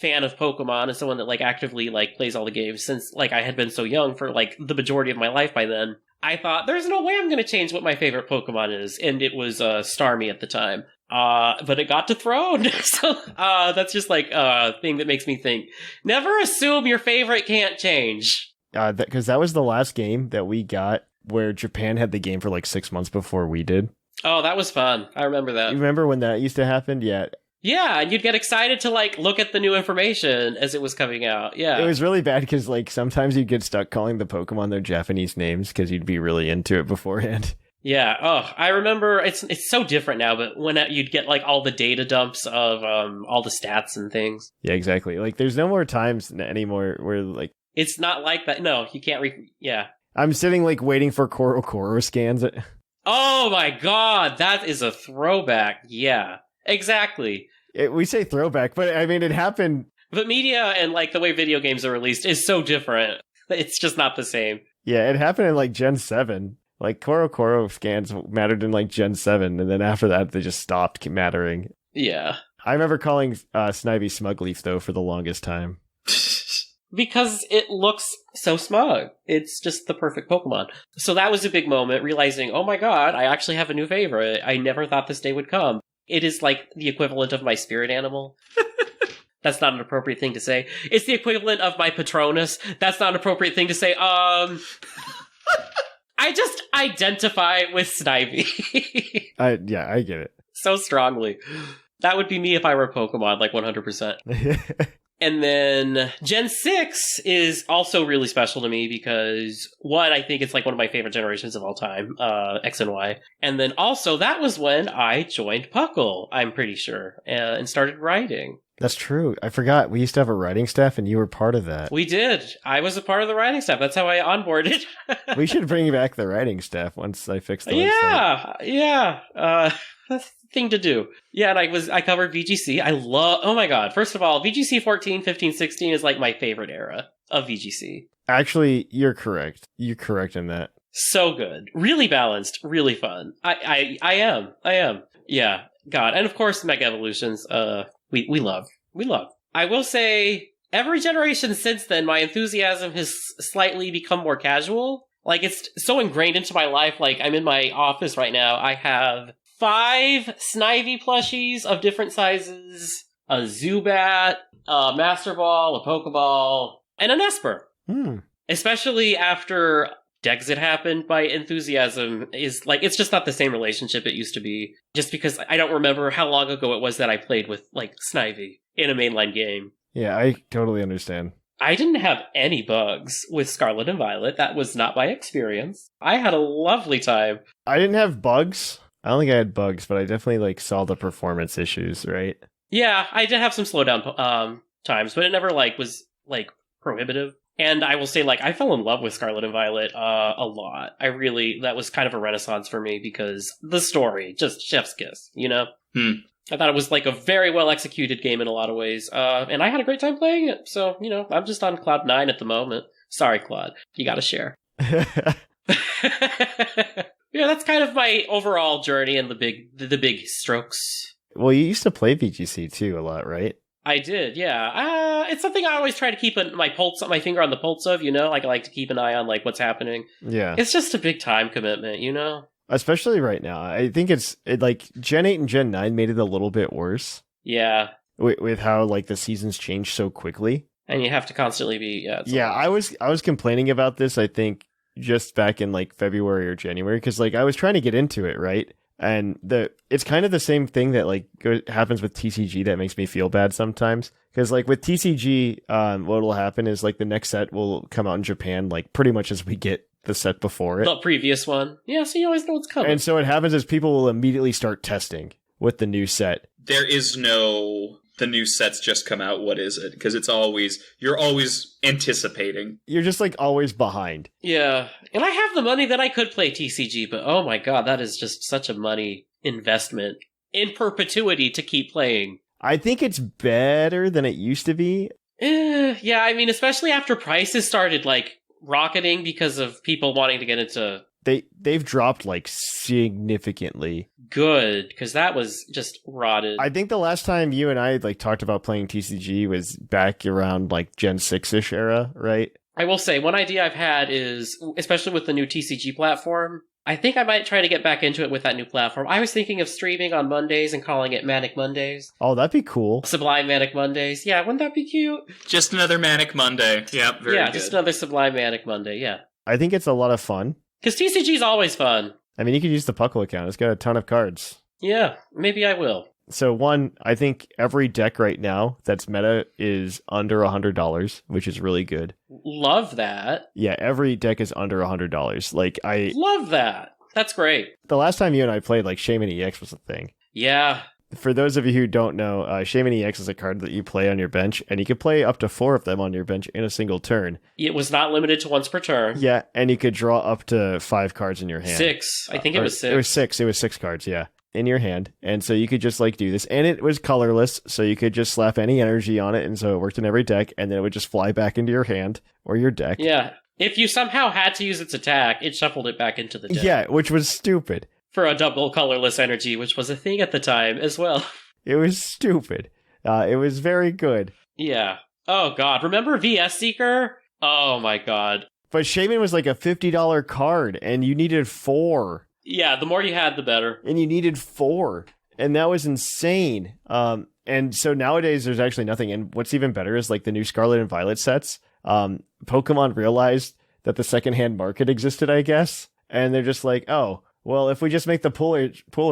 Speaker 4: fan of Pokemon and someone that actively plays all the games since I had been so young for the majority of my life by then, I thought there's no way I'm going to change what my favorite Pokemon is, and it was Starmie at the time. But it got dethroned. So that's just a thing that makes me think never assume your favorite can't change.
Speaker 3: Because that was the last game that we got where Japan had the game for 6 months before we did.
Speaker 4: Oh, that was fun. I remember that.
Speaker 3: You remember when that used to happen? Yeah.
Speaker 4: Yeah, and you'd get excited to look at the new information as it was coming out. Yeah.
Speaker 3: It was really bad because sometimes you'd get stuck calling the Pokemon their Japanese names because you'd be really into it beforehand.
Speaker 4: Yeah. Oh, I remember it's so different now, but when you'd get all the data dumps of all the stats and things.
Speaker 3: Yeah, exactly. There's no more times anymore where
Speaker 4: it's not like that. No, you can't yeah.
Speaker 3: I'm sitting waiting for Koro scans.
Speaker 4: Oh my god, that is a throwback. Yeah. Exactly.
Speaker 3: We say throwback, but I mean, it happened.
Speaker 4: But media and the way video games are released is so different. It's just not the same.
Speaker 3: Yeah, it happened in Gen 7. Koro scans mattered in Gen 7, and then after that, they just stopped mattering.
Speaker 4: Yeah.
Speaker 3: I remember calling Snivy Smugleaf, though, for the longest time.
Speaker 4: Because it looks so smug. It's just the perfect Pokemon. So that was a big moment, realizing, oh my god, I actually have a new favorite. I never thought this day would come. It is like the equivalent of my spirit animal. That's not an appropriate thing to say. It's the equivalent of my Patronus. That's not an appropriate thing to say. I just identify with Snivy.
Speaker 3: I get it.
Speaker 4: So strongly. That would be me if I were a Pokemon, like 100%. And then Gen 6 is also really special to me because, one, I think it's like one of my favorite generations of all time, X and Y. And then also, that was when I joined PUCL, I'm pretty sure, and started writing.
Speaker 3: That's true. I forgot. We used to have a writing staff, and you were part of that.
Speaker 4: We did. I was a part of the writing staff. That's how I onboarded.
Speaker 3: We should bring back the writing staff once I fix the website.
Speaker 4: Yeah. That's the thing to do. Yeah, and I covered VGC. Oh my god. First of all, VGC 14, 15, 16 is like my favorite era of VGC.
Speaker 3: Actually, you're correct. You're correct in that.
Speaker 4: So good. Really balanced. Really fun. I am. Yeah. God. And of course, Mega Evolutions, we love. I will say, every generation since then, my enthusiasm has slightly become more casual. Like, it's so ingrained into my life. Like, I'm in my office right now. I have 5 Snivy plushies of different sizes, a Zubat, a Master Ball, a Pokeball, and an Esper. Especially after Dexit happened, my enthusiasm is like, it's just not the same relationship it used to be. Just because I don't remember how long ago it was that I played with, like, Snivy in a mainline game.
Speaker 3: Yeah, I totally understand.
Speaker 4: I didn't have any bugs with Scarlet and Violet. That was not my experience. I had a lovely time.
Speaker 3: I didn't have bugs. I don't think I had bugs, but I definitely like saw the performance issues, right?
Speaker 4: Yeah, I did have some slowdown times, but it never was prohibitive. And I will say, I fell in love with Scarlet and Violet a lot. That was kind of a renaissance for me because the story, just chef's kiss, you know? I thought it was a very well executed game in a lot of ways. And I had a great time playing it. So, I'm just on Cloud 9 at the moment. Sorry, Claude. You gotta share. Yeah, that's kind of my overall journey and the big strokes.
Speaker 3: Well, you used to play VGC too a lot, right?
Speaker 4: I did, yeah. It's something I always try to keep my finger on the pulse of, I like to keep an eye on what's happening. Yeah. It's just a big time commitment,
Speaker 3: Especially right now. I think it's Gen 8 and Gen 9 made it a little bit worse.
Speaker 4: Yeah.
Speaker 3: With how the seasons change so quickly.
Speaker 4: And you have to constantly be
Speaker 3: I was complaining about this, I think, just back in February or January, because I was trying to get into it, right? And it's kind of the same thing that happens with TCG that makes me feel bad sometimes. Because with TCG, what will happen is the next set will come out in Japan pretty much as we get the set before it.
Speaker 4: The previous one. Yeah, so you always know what's coming.
Speaker 3: And so what happens is people will immediately start testing with the new set.
Speaker 5: There is no... The new set's just come out, what is it? Because you're always anticipating.
Speaker 3: You're just always behind.
Speaker 4: Yeah. And I have the money that I could play TCG, but oh my god, that is just such a money investment in perpetuity to keep playing.
Speaker 3: I think it's better than it used to be.
Speaker 4: Yeah, I mean, especially after prices started rocketing because of people wanting to get into...
Speaker 3: They've dropped significantly.
Speaker 4: Good, because that was just rotted.
Speaker 3: I think the last time you and I talked about playing TCG was back around Gen 6-ish era, right?
Speaker 4: I will say, one idea I've had is, especially with the new TCG platform, I think I might try to get back into it with that new platform. I was thinking of streaming on Mondays and calling it Manic Mondays.
Speaker 3: Oh, that'd be cool.
Speaker 4: Sublime Manic Mondays. Yeah, wouldn't that be cute?
Speaker 5: Just another Manic Monday. Yep, very good.
Speaker 4: Yeah, just another Sublime Manic Monday, yeah.
Speaker 3: I think it's a lot of fun.
Speaker 4: Because TCG's always fun.
Speaker 3: I mean, you could use the PUCL account. It's got a ton of cards.
Speaker 4: Yeah, maybe I will.
Speaker 3: So one, I think every deck right now that's meta is under $100, which is really good.
Speaker 4: Love that.
Speaker 3: Yeah, every deck is under $100. I
Speaker 4: love that. That's great.
Speaker 3: The last time you and I played, Shaman EX was a thing.
Speaker 4: Yeah.
Speaker 3: For those of you who don't know, Shaman EX is a card that you play on your bench, and you can play up to 4 of them on your bench in a single turn.
Speaker 4: It was not limited to once per turn.
Speaker 3: Yeah, and you could draw up to 5 cards in your hand.
Speaker 4: 6. I think it was 6.
Speaker 3: It was 6. It was 6 cards, yeah, in your hand. And so you could just do this. And it was colorless, so you could just slap any energy on it, and so it worked in every deck, and then it would just fly back into your hand or your deck.
Speaker 4: Yeah. If you somehow had to use its attack, it shuffled it back into the deck.
Speaker 3: Yeah, which was stupid.
Speaker 4: For a double colorless energy, which was a thing at the time as well.
Speaker 3: It was stupid. It was very good.
Speaker 4: Yeah. Oh, God. Remember VS Seeker? Oh, my God.
Speaker 3: But Shaman was like a $50 card, and you needed 4.
Speaker 4: Yeah, the more you had, the better.
Speaker 3: And you needed 4. And that was insane. And so nowadays, there's actually nothing. And what's even better is like the new Scarlet and Violet sets. Pokemon realized that the secondhand market existed, I guess. And they're just like, oh, well, if we just make the pull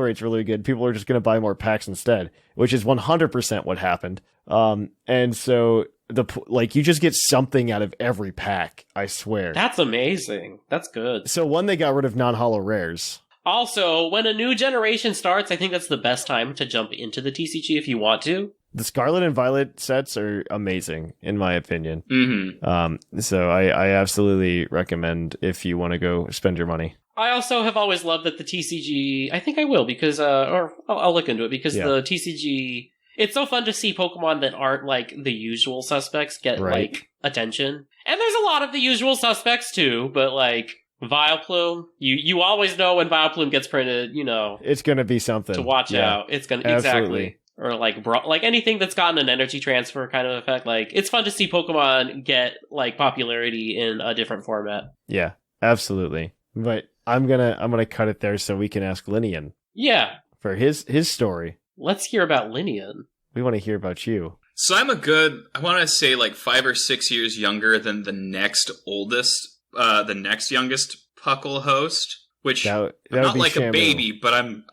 Speaker 3: rates really good, people are just going to buy more packs instead, which is 100% what happened. And so you just get something out of every pack, I swear.
Speaker 4: That's amazing. That's good.
Speaker 3: So one, they got rid of non-holo rares.
Speaker 4: Also, when a new generation starts, I think that's the best time to jump into the TCG if you want to.
Speaker 3: The Scarlet and Violet sets are amazing, in my opinion.
Speaker 5: Mm-hmm.
Speaker 3: So I absolutely recommend if you want to go spend your money.
Speaker 4: I also have always loved that the TCG, I think I will, because, or I'll look into it, because the TCG, it's so fun to see Pokemon that aren't, like, the usual suspects get, like, attention. And there's a lot of the usual suspects, too, but, like, Vileplume, you always know when Vileplume gets printed, you know.
Speaker 3: It's gonna be something.
Speaker 4: To watch out. It's gonna, exactly. Or, like anything that's gotten an energy transfer kind of effect. Like, it's fun to see Pokemon get, like, popularity in a different format.
Speaker 3: Yeah, absolutely. But I'm gonna cut it there so we can ask Lynian.
Speaker 4: Yeah.
Speaker 3: For his story.
Speaker 4: Let's hear about Lynian.
Speaker 3: We want to hear about you.
Speaker 5: So I'm I want to say like 5 or 6 years younger than the next youngest Puckle host, which I'm not like Shamu. A baby, but I'm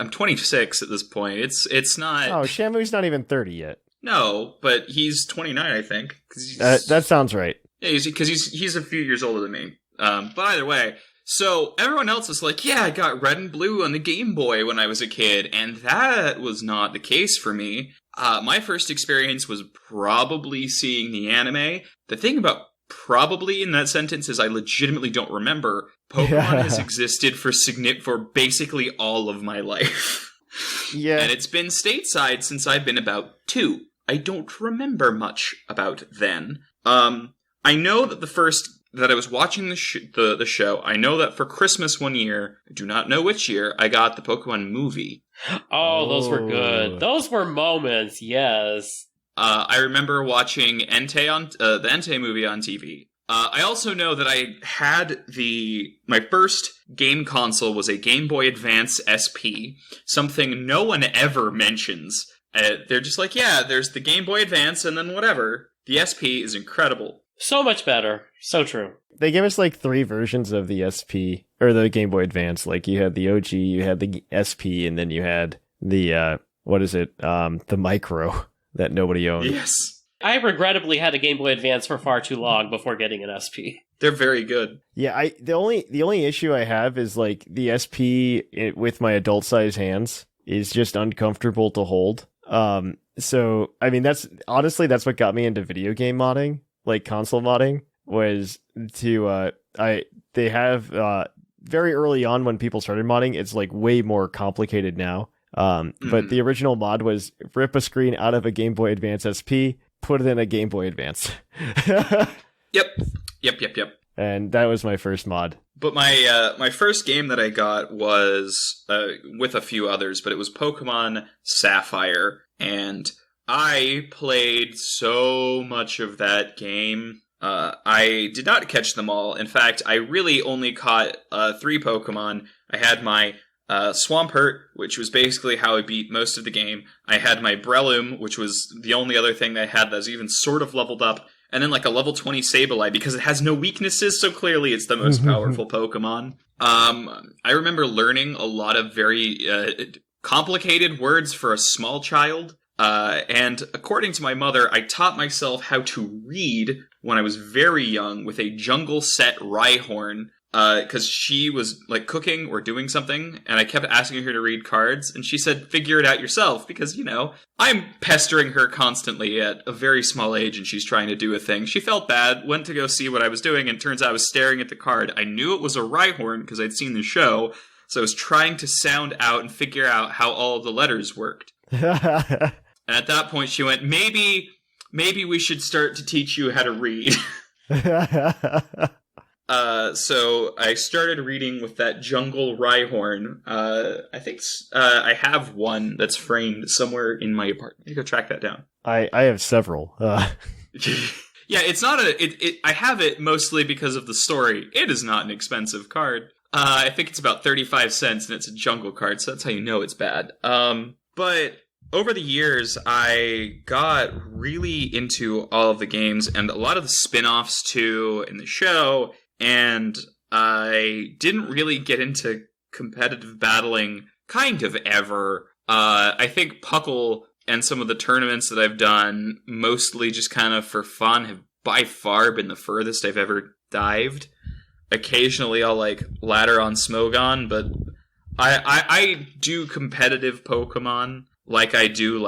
Speaker 5: 26 at this point. It's not.
Speaker 3: Oh, Shamu's not even 30 yet.
Speaker 5: No, but he's 29, I think.
Speaker 3: That sounds right.
Speaker 5: Yeah, because he's a few years older than me. But either way, so everyone else is like, yeah, I got Red and Blue on the Game Boy when I was a kid, and that was not the case for me. My first experience was probably seeing the anime. The thing about probably in that sentence is I legitimately don't remember. Pokemon has existed for basically all of my life.
Speaker 3: Yeah.
Speaker 5: And it's been stateside since I've been about 2. I don't remember much about then. I know that I was watching the show. I know that for Christmas one year, I do not know which year, I got the Pokemon movie.
Speaker 4: Oh, those were good. Those were moments, yes.
Speaker 5: I remember watching Entei the Entei movie on TV. I also know that I had my first game console was a Game Boy Advance SP, something no one ever mentions. They're just like, yeah, there's the Game Boy Advance and then whatever. The SP is incredible.
Speaker 4: So much better. So true. They
Speaker 3: gave us like 3 versions of the SP, or the Game Boy Advance. Like you had the OG, you had the SP, and then you had the, the Micro that nobody owned.
Speaker 5: Yes.
Speaker 4: I regrettably had a Game Boy Advance for far too long before getting an SP.
Speaker 5: They're very good.
Speaker 3: Yeah, the only issue I have is like the SP with my adult size hands is just uncomfortable to hold. So I mean that's what got me into video game modding, like console modding, was to they have very early on when people started modding, it's like way more complicated now. But the original mod was rip a screen out of a Game Boy Advance SP, put it in a Game Boy Advance.
Speaker 5: Yep.
Speaker 3: And that was my first mod.
Speaker 5: But my first game that I got was with a few others, but it was Pokemon Sapphire, and I played so much of that game. I did not catch them all. In fact, I really only caught 3 Pokemon. I had my Swampert, which was basically how I beat most of the game. I had my Breloom, which was the only other thing that I had that was even sort of leveled up. And then like a level 20 Sableye, because it has no weaknesses, so clearly it's the most powerful Pokemon. I remember learning a lot of very complicated words for a small child. And according to my mother, I taught myself how to read when I was very young with a jungle set Rhyhorn. Because she was like cooking or doing something, and I kept asking her to read cards, and she said, figure it out yourself, because, you know, I'm pestering her constantly at a very small age, and she's trying to do a thing. She felt bad, went to go see what I was doing, and turns out I was staring at the card. I knew it was a Rhyhorn, because I'd seen the show, so I was trying to sound out and figure out how all of the letters worked. And at that point, she went, maybe we should start to teach you how to read. So I started reading with that Jungle Rhyhorn. I think I have one that's framed somewhere in my apartment. You go track that down.
Speaker 3: I have several.
Speaker 5: Yeah, it's not I have it mostly because of the story. It is not an expensive card. I think it's about 35 cents, and it's a jungle card, so that's how you know it's bad. But over the years, I got really into all of the games, and a lot of the spin-offs, too, in the show, and I didn't really get into competitive battling kind of ever. I think PUCL and some of the tournaments that I've done, mostly just kind of for fun, have by far been the furthest I've ever dived. Occasionally I'll ladder on Smogon, but I do competitive Pokemon like I do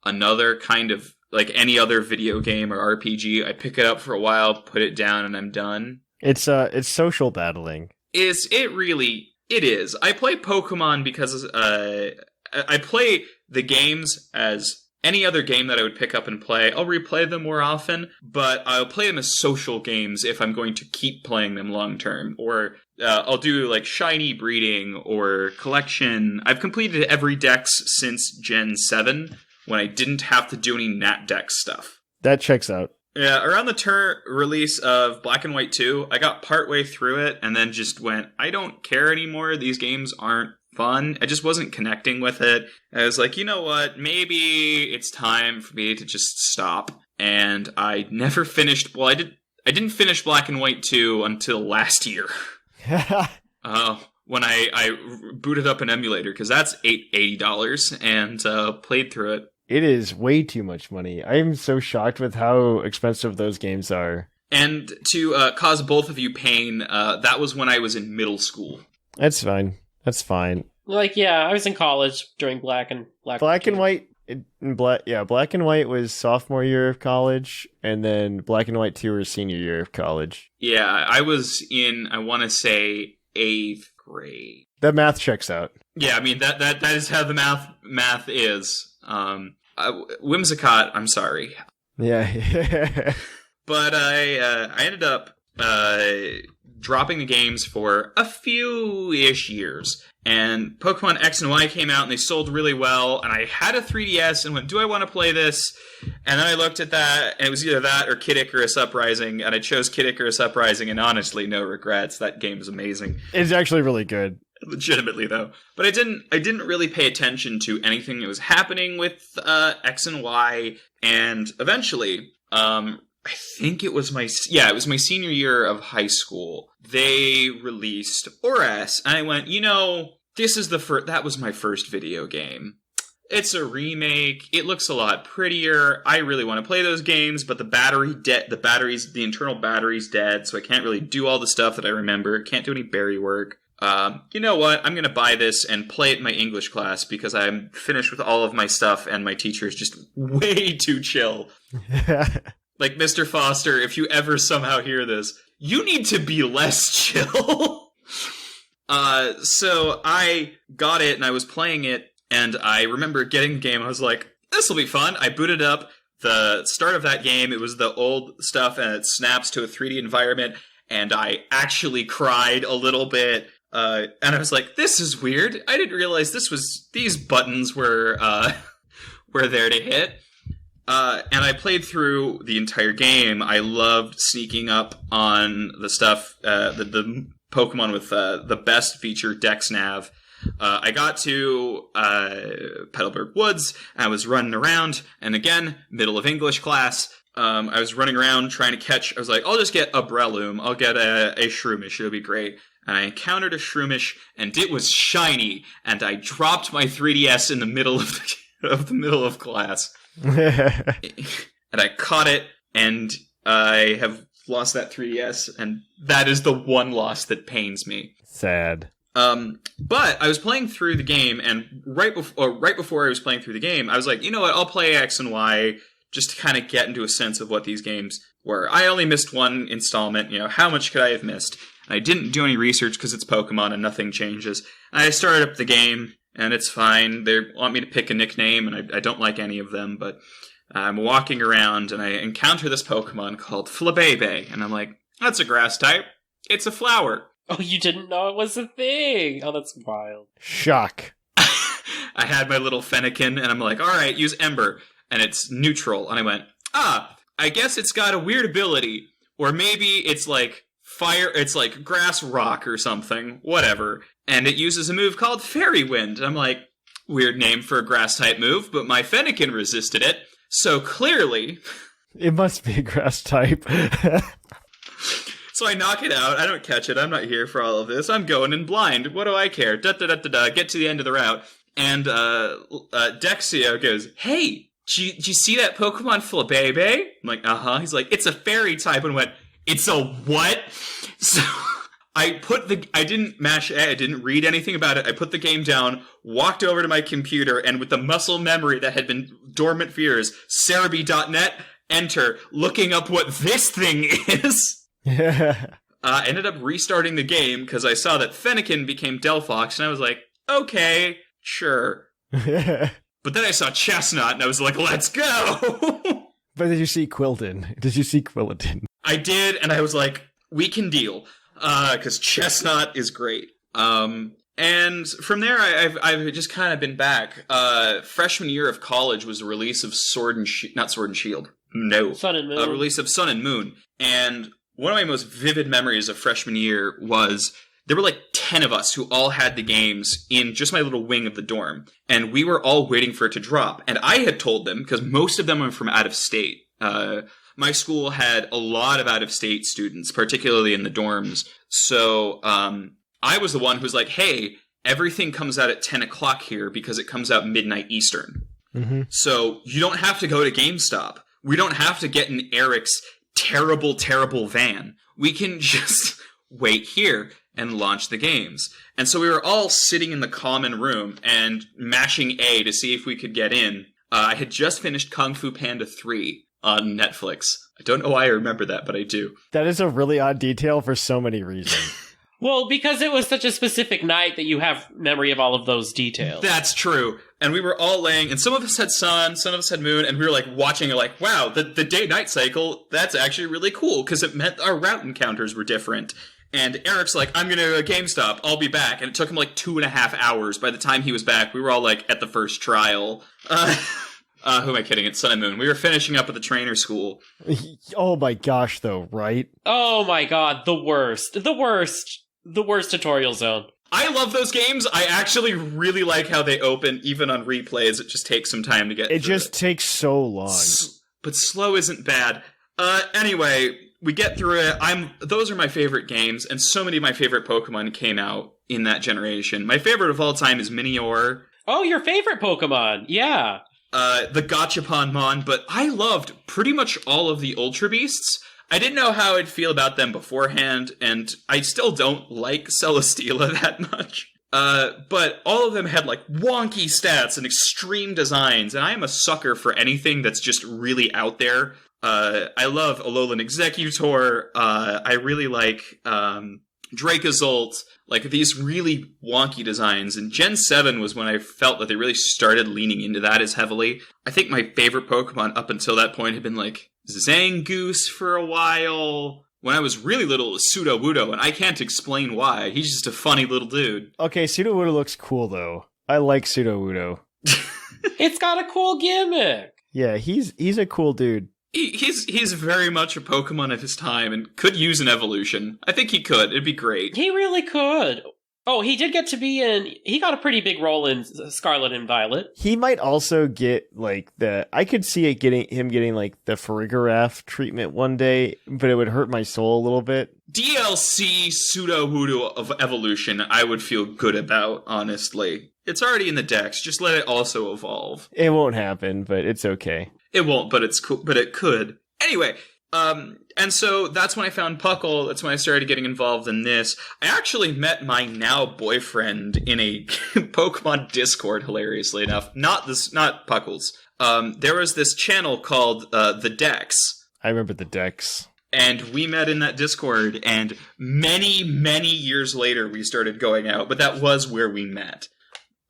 Speaker 5: another kind of any other video game or RPG. I pick it up for a while, put it down, and I'm done.
Speaker 3: It's social battling.
Speaker 5: It is. I play Pokemon because I play the games as any other game that I would pick up and play. I'll replay them more often, but I'll play them as social games if I'm going to keep playing them long term. Or I'll do shiny breeding or collection. I've completed every dex since Gen 7 when I didn't have to do any Nat Dex stuff.
Speaker 3: That checks out.
Speaker 5: Yeah, around the release of Black and White 2, I got partway through it and then just went, I don't care anymore. These games aren't fun. I just wasn't connecting with it. I was like, you know what? Maybe it's time for me to just stop. And I never finished. Well, I didn't finish Black and White 2 until last year. When I booted up an emulator, because that's $80 and played through it.
Speaker 3: It is way too much money. I'm so shocked with how expensive those games are.
Speaker 5: And to cause both of you pain, that was when I was in middle school.
Speaker 3: That's fine. That's fine.
Speaker 4: I was in college during Black and White.
Speaker 3: Black and White was sophomore year of college, and then Black and White 2 was senior year of college.
Speaker 5: Yeah, I was in, I want to say, 8th grade.
Speaker 3: The math checks out.
Speaker 5: Yeah, I mean, that is how the math is. Whimsicott, I'm sorry.
Speaker 3: Yeah.
Speaker 5: But I ended up dropping the games for a few-ish years. And Pokemon X and Y came out, and they sold really well. And I had a 3DS and went, do I want to play this? And then I looked at that, and it was either that or Kid Icarus Uprising. And I chose Kid Icarus Uprising, and honestly, no regrets. That game is amazing.
Speaker 3: It's actually really good.
Speaker 5: Legitimately, though. But I didn't really pay attention to anything that was happening with X and Y. And eventually, I think it was my senior year of high school. They released ORAS, and I went, that was my first video game. It's a remake. It looks a lot prettier. I really want to play those games, but the internal battery's dead, so I can't really do all the stuff that I remember. Can't do any berry work. You know what? I'm going to buy this and play it in my English class because I'm finished with all of my stuff, and my teacher is just way too chill. Mr. Foster, if you ever somehow hear this, you need to be less chill. So I got it, and I was playing it, and I remember getting the game. I was like, this will be fun. I booted up the start of that game. It was the old stuff, and it snaps to a 3D environment, and I actually cried a little bit. And I was like, this is weird. I didn't realize these buttons were there to hit. And I played through the entire game. I loved sneaking up on the stuff, the Pokemon with the best feature, Dex Nav. I got to Petalburg Woods. I was running around, and again, middle of English class. I was running around trying to catch. I was like, I'll just get a Breloom. I'll get a Shroomish. It'll be great. And I encountered a Shroomish, and it was shiny. And I dropped my 3DS in the middle of class. And I caught it, and I have lost that 3DS, and that is the one loss that pains me.
Speaker 3: Sad.
Speaker 5: But I was playing through the game, and right before I was playing through the game, I was like, you know what, I'll play X and Y just to kind of get into a sense of what these games were. I only missed one installment, how much could I have missed? And I didn't do any research because it's Pokemon and nothing changes. And I started up the game, and it's fine. They want me to pick a nickname, and I don't like any of them, but I'm walking around, and I encounter this Pokemon called Flabebe, and I'm like, that's a grass type. It's a flower.
Speaker 4: Oh, you didn't know it was a thing. Oh, that's wild.
Speaker 3: Shock.
Speaker 5: I had my little fennekin, and I'm like, all right, use Ember. And it's neutral. And I went, I guess it's got a weird ability. Or maybe it's like fire, it's like grass rock or something. Whatever. And it uses a move called Fairy Wind. And I'm like, weird name for a grass-type move, but my fennekin resisted it. So clearly...
Speaker 3: It must be a grass type.
Speaker 5: So I knock it out. I don't catch it. I'm not here for all of this. I'm going in blind. What do I care? Da-da-da-da-da. Get to the end of the route. And Dexio goes, hey, did you see that Pokemon Flabebe? I'm like, uh-huh. He's like, it's a fairy type. And went, it's a what? So I didn't mash A. I didn't read anything about it. I put the game down, walked over to my computer, and with the muscle memory that had been dormant for years, Cerebi.net, enter, looking up what this thing is. Ended up restarting the game because I saw that Fennekin became Delphox, and I was like, okay, sure. But then I saw Chestnut, and I was like, let's go!
Speaker 3: But did you see Quilladin?
Speaker 5: I did, and I was like, we can deal. Because Chestnut is great. And from there, I've just kind of been back. Freshman year of college was the release of not Sword and Shield. No.
Speaker 4: Sun and Moon.
Speaker 5: Release of Sun and Moon. And one of my most vivid memories of freshman year was there were like 10 of us who all had the games in just my little wing of the dorm. And we were all waiting for it to drop. And I had told them, because most of them were from out of state. My school had a lot of out-of-state students, particularly in the dorms. So I was the one who was like, hey, everything comes out at 10 o'clock here because it comes out midnight Eastern. Mm-hmm. So you don't have to go to GameStop. We don't have to get in Eric's terrible, terrible van. We can just wait here and launch the games. And so we were all sitting in the common room and mashing A to see if we could get in. I had just finished Kung Fu Panda 3 on Netflix. I don't know why I remember that, but I do.
Speaker 3: That is a really odd detail for so many reasons.
Speaker 4: Well, because it was such a specific night that you have memory of all of those details.
Speaker 5: That's true. And we were all laying, and some of us had sun, some of us had moon, and we were like watching it like, wow, the day-night cycle, that's actually really cool, because it meant our route encounters were different. And Eric's like, I'm going to GameStop, I'll be back. And it took him like 2.5 hours. By the time he was back, we were all like at the first trial. Who am I kidding? It's Sun and Moon. We were finishing up at the trainer school.
Speaker 3: Oh my gosh, though, right?
Speaker 4: Oh my god, the worst tutorial zone.
Speaker 5: I love those games. I actually really like how they open, even on replays. It just takes some time to get through it.
Speaker 3: It just takes so long.
Speaker 5: But slow isn't bad. Anyway, we get through it. Those are my favorite games, and so many of my favorite Pokemon came out in that generation. My favorite of all time is Minior.
Speaker 4: Oh, your favorite Pokemon, yeah.
Speaker 5: The Gachapon, but I loved pretty much all of the Ultra Beasts. I didn't know how I'd feel about them beforehand, and I still don't like Celesteela that much. But all of them had like wonky stats and extreme designs, and I am a sucker for anything that's just really out there. I love Alolan Executor. I really like Dracozolt. Like these really wonky designs. And Gen 7 was when I felt that they really started leaning into that as heavily. I think my favorite Pokemon up until that point had been like Zangoose for a while. When I was really little, it was Sudowoodo, and I can't explain why. He's just a funny little dude.
Speaker 3: Okay, Sudowoodo looks cool, though. I like Sudowoodo.
Speaker 4: It's got a cool gimmick.
Speaker 3: Yeah, he's a cool dude.
Speaker 5: He's very much a Pokemon of his time and could use an evolution. I think he could. It'd be great.
Speaker 4: He really could. Oh, he did get to be in... He got a pretty big role in Scarlet and Violet.
Speaker 3: He might also get, like, I could see him getting, like, the Farigiraf treatment one day, but it would hurt my soul a little bit.
Speaker 5: DLC Sudowoodo of evolution, I would feel good about, honestly. It's already in the Dex. Just let it also evolve.
Speaker 3: It won't happen, but it's okay.
Speaker 5: It won't, but it's cool. But it could. Anyway, and so that's when I found PUCL. That's when I started getting involved in this. I actually met my now boyfriend in a Pokemon Discord, hilariously enough. Not PUCL's. There was this channel called The Dex.
Speaker 3: I remember The Dex.
Speaker 5: And we met in that Discord, and many, many years later we started going out, but that was where we met.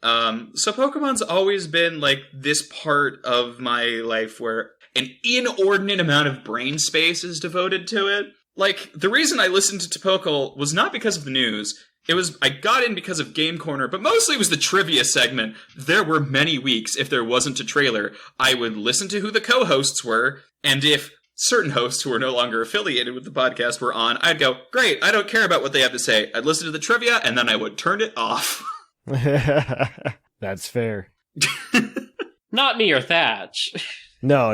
Speaker 5: So Pokemon's always been like this part of my life where an inordinate amount of brain space is devoted to it. Like, the reason I listened to PUCL was not because of the news. I got in because of Game Corner, but mostly it was the trivia segment. There were many weeks, if there wasn't a trailer, I would listen to who the co-hosts were, and if certain hosts who were no longer affiliated with the podcast were on, I'd go, great, I don't care about what they have to say. I'd listen to the trivia, and then I would turn it off.
Speaker 3: That's fair.
Speaker 4: Not me or Thatch.
Speaker 3: No.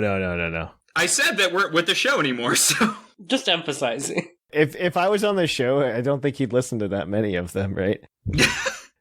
Speaker 5: I said that we're with the show anymore, so...
Speaker 4: Just emphasizing.
Speaker 3: If I was on the show, I don't think he'd listen to that many of them, right?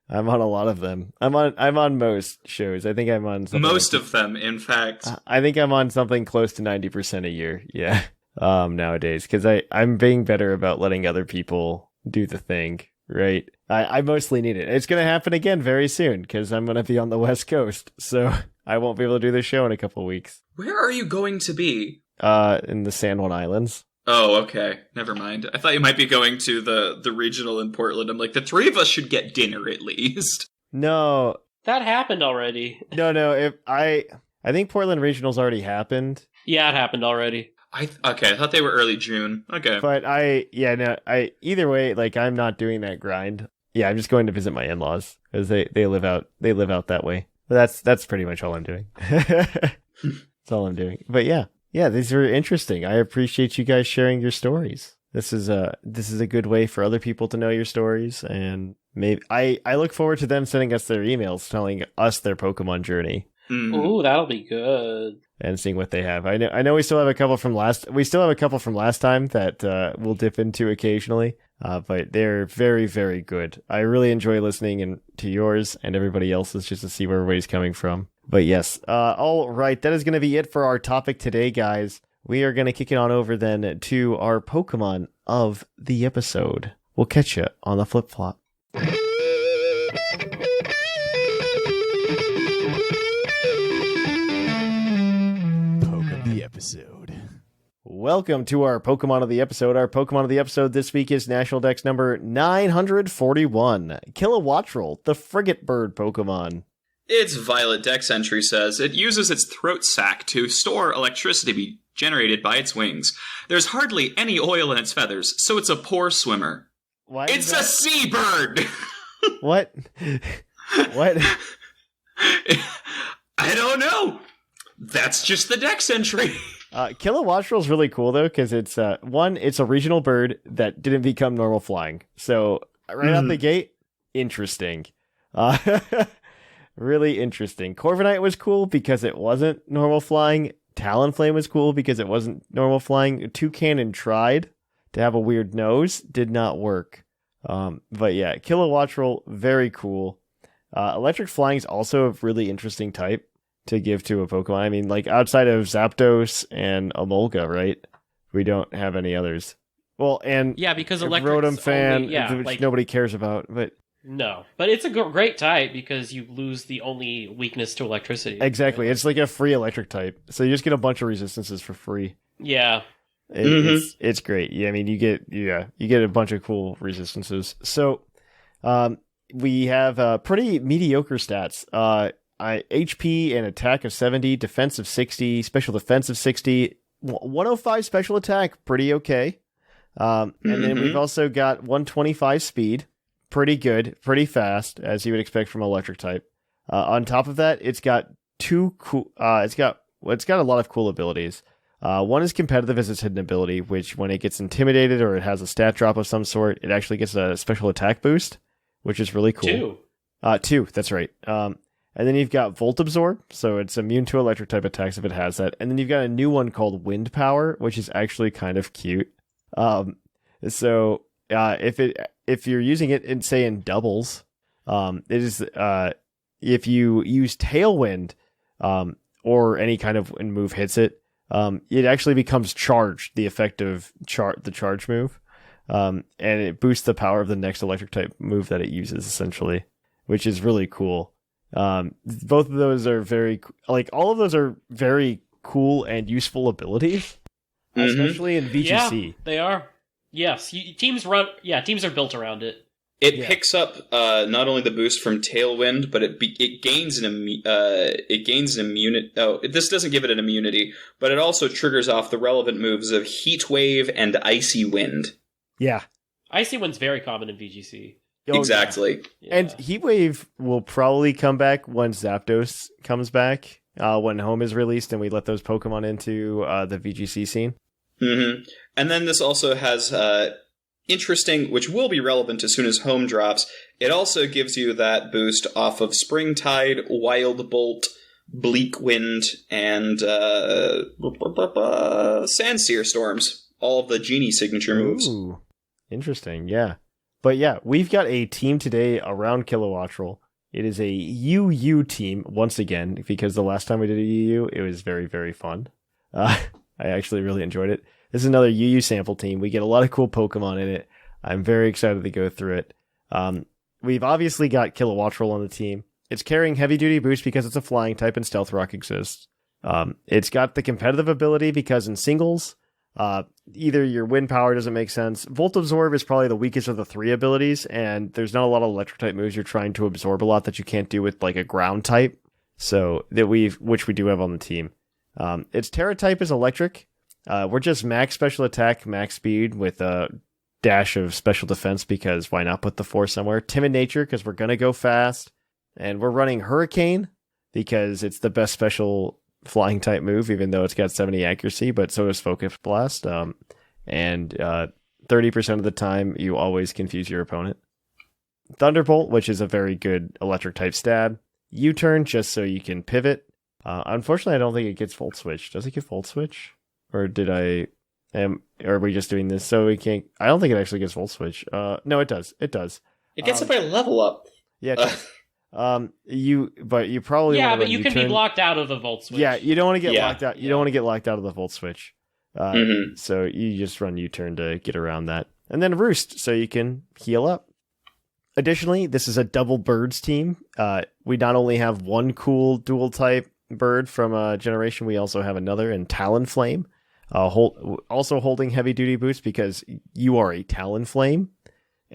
Speaker 3: I'm on a lot of them. I'm on most shows. I think I'm on something
Speaker 5: most of them, in fact.
Speaker 3: I think I'm on something close to 90% a year. Yeah. Nowadays, because I'm being better about letting other people do the thing, right? I mostly need it. It's going to happen again very soon because I'm going to be on the West Coast, so I won't be able to do the show in a couple weeks.
Speaker 5: Where are you going to be?
Speaker 3: In the San Juan Islands.
Speaker 5: Oh, okay. Never mind. I thought you might be going to the regional in Portland. I'm like, the three of us should get dinner at least.
Speaker 3: No.
Speaker 4: That happened already.
Speaker 3: No. I think Portland Regional's already happened.
Speaker 4: Yeah, it happened already.
Speaker 5: I thought they were early June. Okay.
Speaker 3: But either way, like, I'm not doing that grind. Yeah, I'm just going to visit my in-laws because they live out that way. But that's pretty much all I'm doing. That's all I'm doing. But yeah, these are interesting. I appreciate you guys sharing your stories. This is a good way for other people to know your stories, and maybe I look forward to them sending us their emails telling us their Pokemon journey.
Speaker 4: Ooh, that'll be good.
Speaker 3: And seeing what they have. I know we still have a couple from last time that we'll dip into occasionally. But they're very, very good. I really enjoy listening to yours and everybody else's just to see where everybody's coming from. But yes, all right, that is going to be it for our topic today, guys. We are going to kick it on over then to our Pokemon of the episode. We'll catch you on the flip-flop.
Speaker 2: Poke of the episode.
Speaker 3: Welcome to our Pokemon of the episode. Our Pokemon of the episode this week is National Dex number 941. Kilowattrel, the frigate bird Pokemon.
Speaker 5: Its Violet Dex entry says it uses its throat sac to store electricity generated by its wings. There's hardly any oil in its feathers, so it's a poor swimmer. It's a seabird!
Speaker 3: What? What?
Speaker 5: I don't know. That's just the Dex entry.
Speaker 3: Kilowattrel is really cool though, because it's it's a regional bird that didn't become normal flying. So right out the gate, interesting. Really interesting. Corviknight was cool because it wasn't normal flying. Talonflame was cool because it wasn't normal flying. Toucannon tried to have a weird nose, did not work. But yeah, Kilowattrel, very cool. Electric flying is also a really interesting type to give to a Pokemon. I mean, like, outside of Zapdos and Emolga, right? We don't have any others. Well, and
Speaker 4: yeah, because electric
Speaker 3: Rotom Fan,
Speaker 4: only,
Speaker 3: which nobody cares about, but
Speaker 4: no, but it's a great type because you lose the only weakness to electricity.
Speaker 3: Exactly, it's like a free electric type, so you just get a bunch of resistances for free.
Speaker 4: Yeah,
Speaker 3: it's great. Yeah, I mean, you get a bunch of cool resistances. So, we have pretty mediocre stats. HP and attack of 70, defense of 60, special defense of 60, 105 special attack, pretty okay. And then we've also got 125 speed, pretty good, pretty fast, as you would expect from electric type. On top of that, it's got it's got a lot of cool abilities. One is competitive as its hidden ability, which when it gets intimidated or it has a stat drop of some sort, it actually gets a special attack boost, which is really cool. Two, that's right. And then you've got Volt Absorb, so it's immune to electric type attacks if it has that. And then you've got a new one called Wind Power, which is actually kind of cute. If you're using it in doubles, it is if you use Tailwind, or any kind of move hits it, it actually becomes charged, the effect of the charge move. And it boosts the power of the next electric type move that it uses, essentially, which is really cool. Both of those are all of those are very cool and useful abilities, especially in VGC.
Speaker 4: Yeah, they are. Yes, teams are built around it.
Speaker 5: It
Speaker 3: Yeah.
Speaker 5: picks up not only the boost from Tailwind, but it gains an immunity. Oh, this doesn't give it an immunity, but it also triggers off the relevant moves of Heat Wave and Icy Wind.
Speaker 3: Yeah.
Speaker 4: Icy Wind's very common in VGC.
Speaker 3: Oh,
Speaker 5: Exactly.
Speaker 4: Yeah.
Speaker 3: And Heatwave will probably come back once Zapdos comes back, when Home is released and we let those Pokemon into the VGC scene.
Speaker 5: Mm-hmm. And then this also has interesting, which will be relevant as soon as Home drops. It also gives you that boost off of Springtide, Wild Bolt, Bleak Wind, and Sandsear Storms. All of the Genie signature moves.
Speaker 3: Ooh, interesting, yeah. But yeah, we've got a team today around Kilowattrel. It is a UU team, once again, because the last time we did a UU, it was very, very fun. I actually really enjoyed it. This is another UU sample team. We get a lot of cool Pokemon in it. I'm very excited to go through it. We've obviously got Kilowattrel on the team. It's carrying heavy duty boost because it's a flying type and Stealth Rock exists. It's got the competitive ability because in singles, either your wind power doesn't make sense. Volt Absorb is probably the weakest of the three abilities, and there's not a lot of electric type moves you're trying to absorb a lot that you can't do with like a ground type. So which we do have on the team. Its Terra type is electric. We're just max special attack, max speed with a dash of special defense because why not put the 4 somewhere? Timid nature because we're gonna go fast, and we're running Hurricane because it's the best special flying type move, even though it's got 70 accuracy, but so does Focus Blast. And 30% of the time, you always confuse your opponent. Thunderbolt, which is a very good electric type stab. U-turn, just so you can pivot. Unfortunately, I don't think it gets Volt Switch. Does it get Volt Switch? Or are we just doing this so we can't? I don't think it actually gets Volt Switch. No, it does. It does.
Speaker 5: It gets it by level up.
Speaker 3: Yeah, it does. You probably
Speaker 4: but you can be locked out of the Volt Switch.
Speaker 3: Yeah, you don't want to get locked out. You don't want to get locked out of the Volt Switch. So you just run U-turn to get around that, and then Roost so you can heal up. Additionally, this is a double birds team. We not only have one cool dual type bird from a generation, we also have another in Talonflame, also holding heavy duty boost because you are a Talonflame.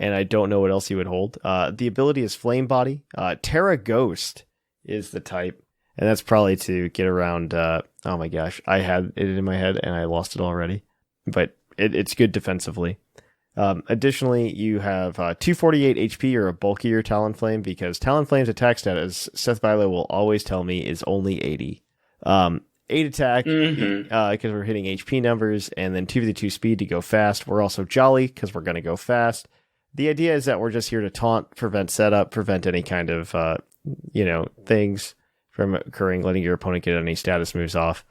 Speaker 3: And I don't know what else you would hold. The ability is Flame Body. Terra Ghost is the type. And that's probably to get around... oh my gosh. I had it in my head and I lost it already. But it's good defensively. Additionally, you have 248 HP or a bulkier Talonflame because Talonflame's attack stat, as Seth Bilo will always tell me, is only 80. 8 attack because we're hitting HP numbers. And then 252 speed to go fast. We're also Jolly because we're going to go fast. The idea is that we're just here to taunt, prevent setup, prevent any kind of, things from occurring, letting your opponent get any status moves off.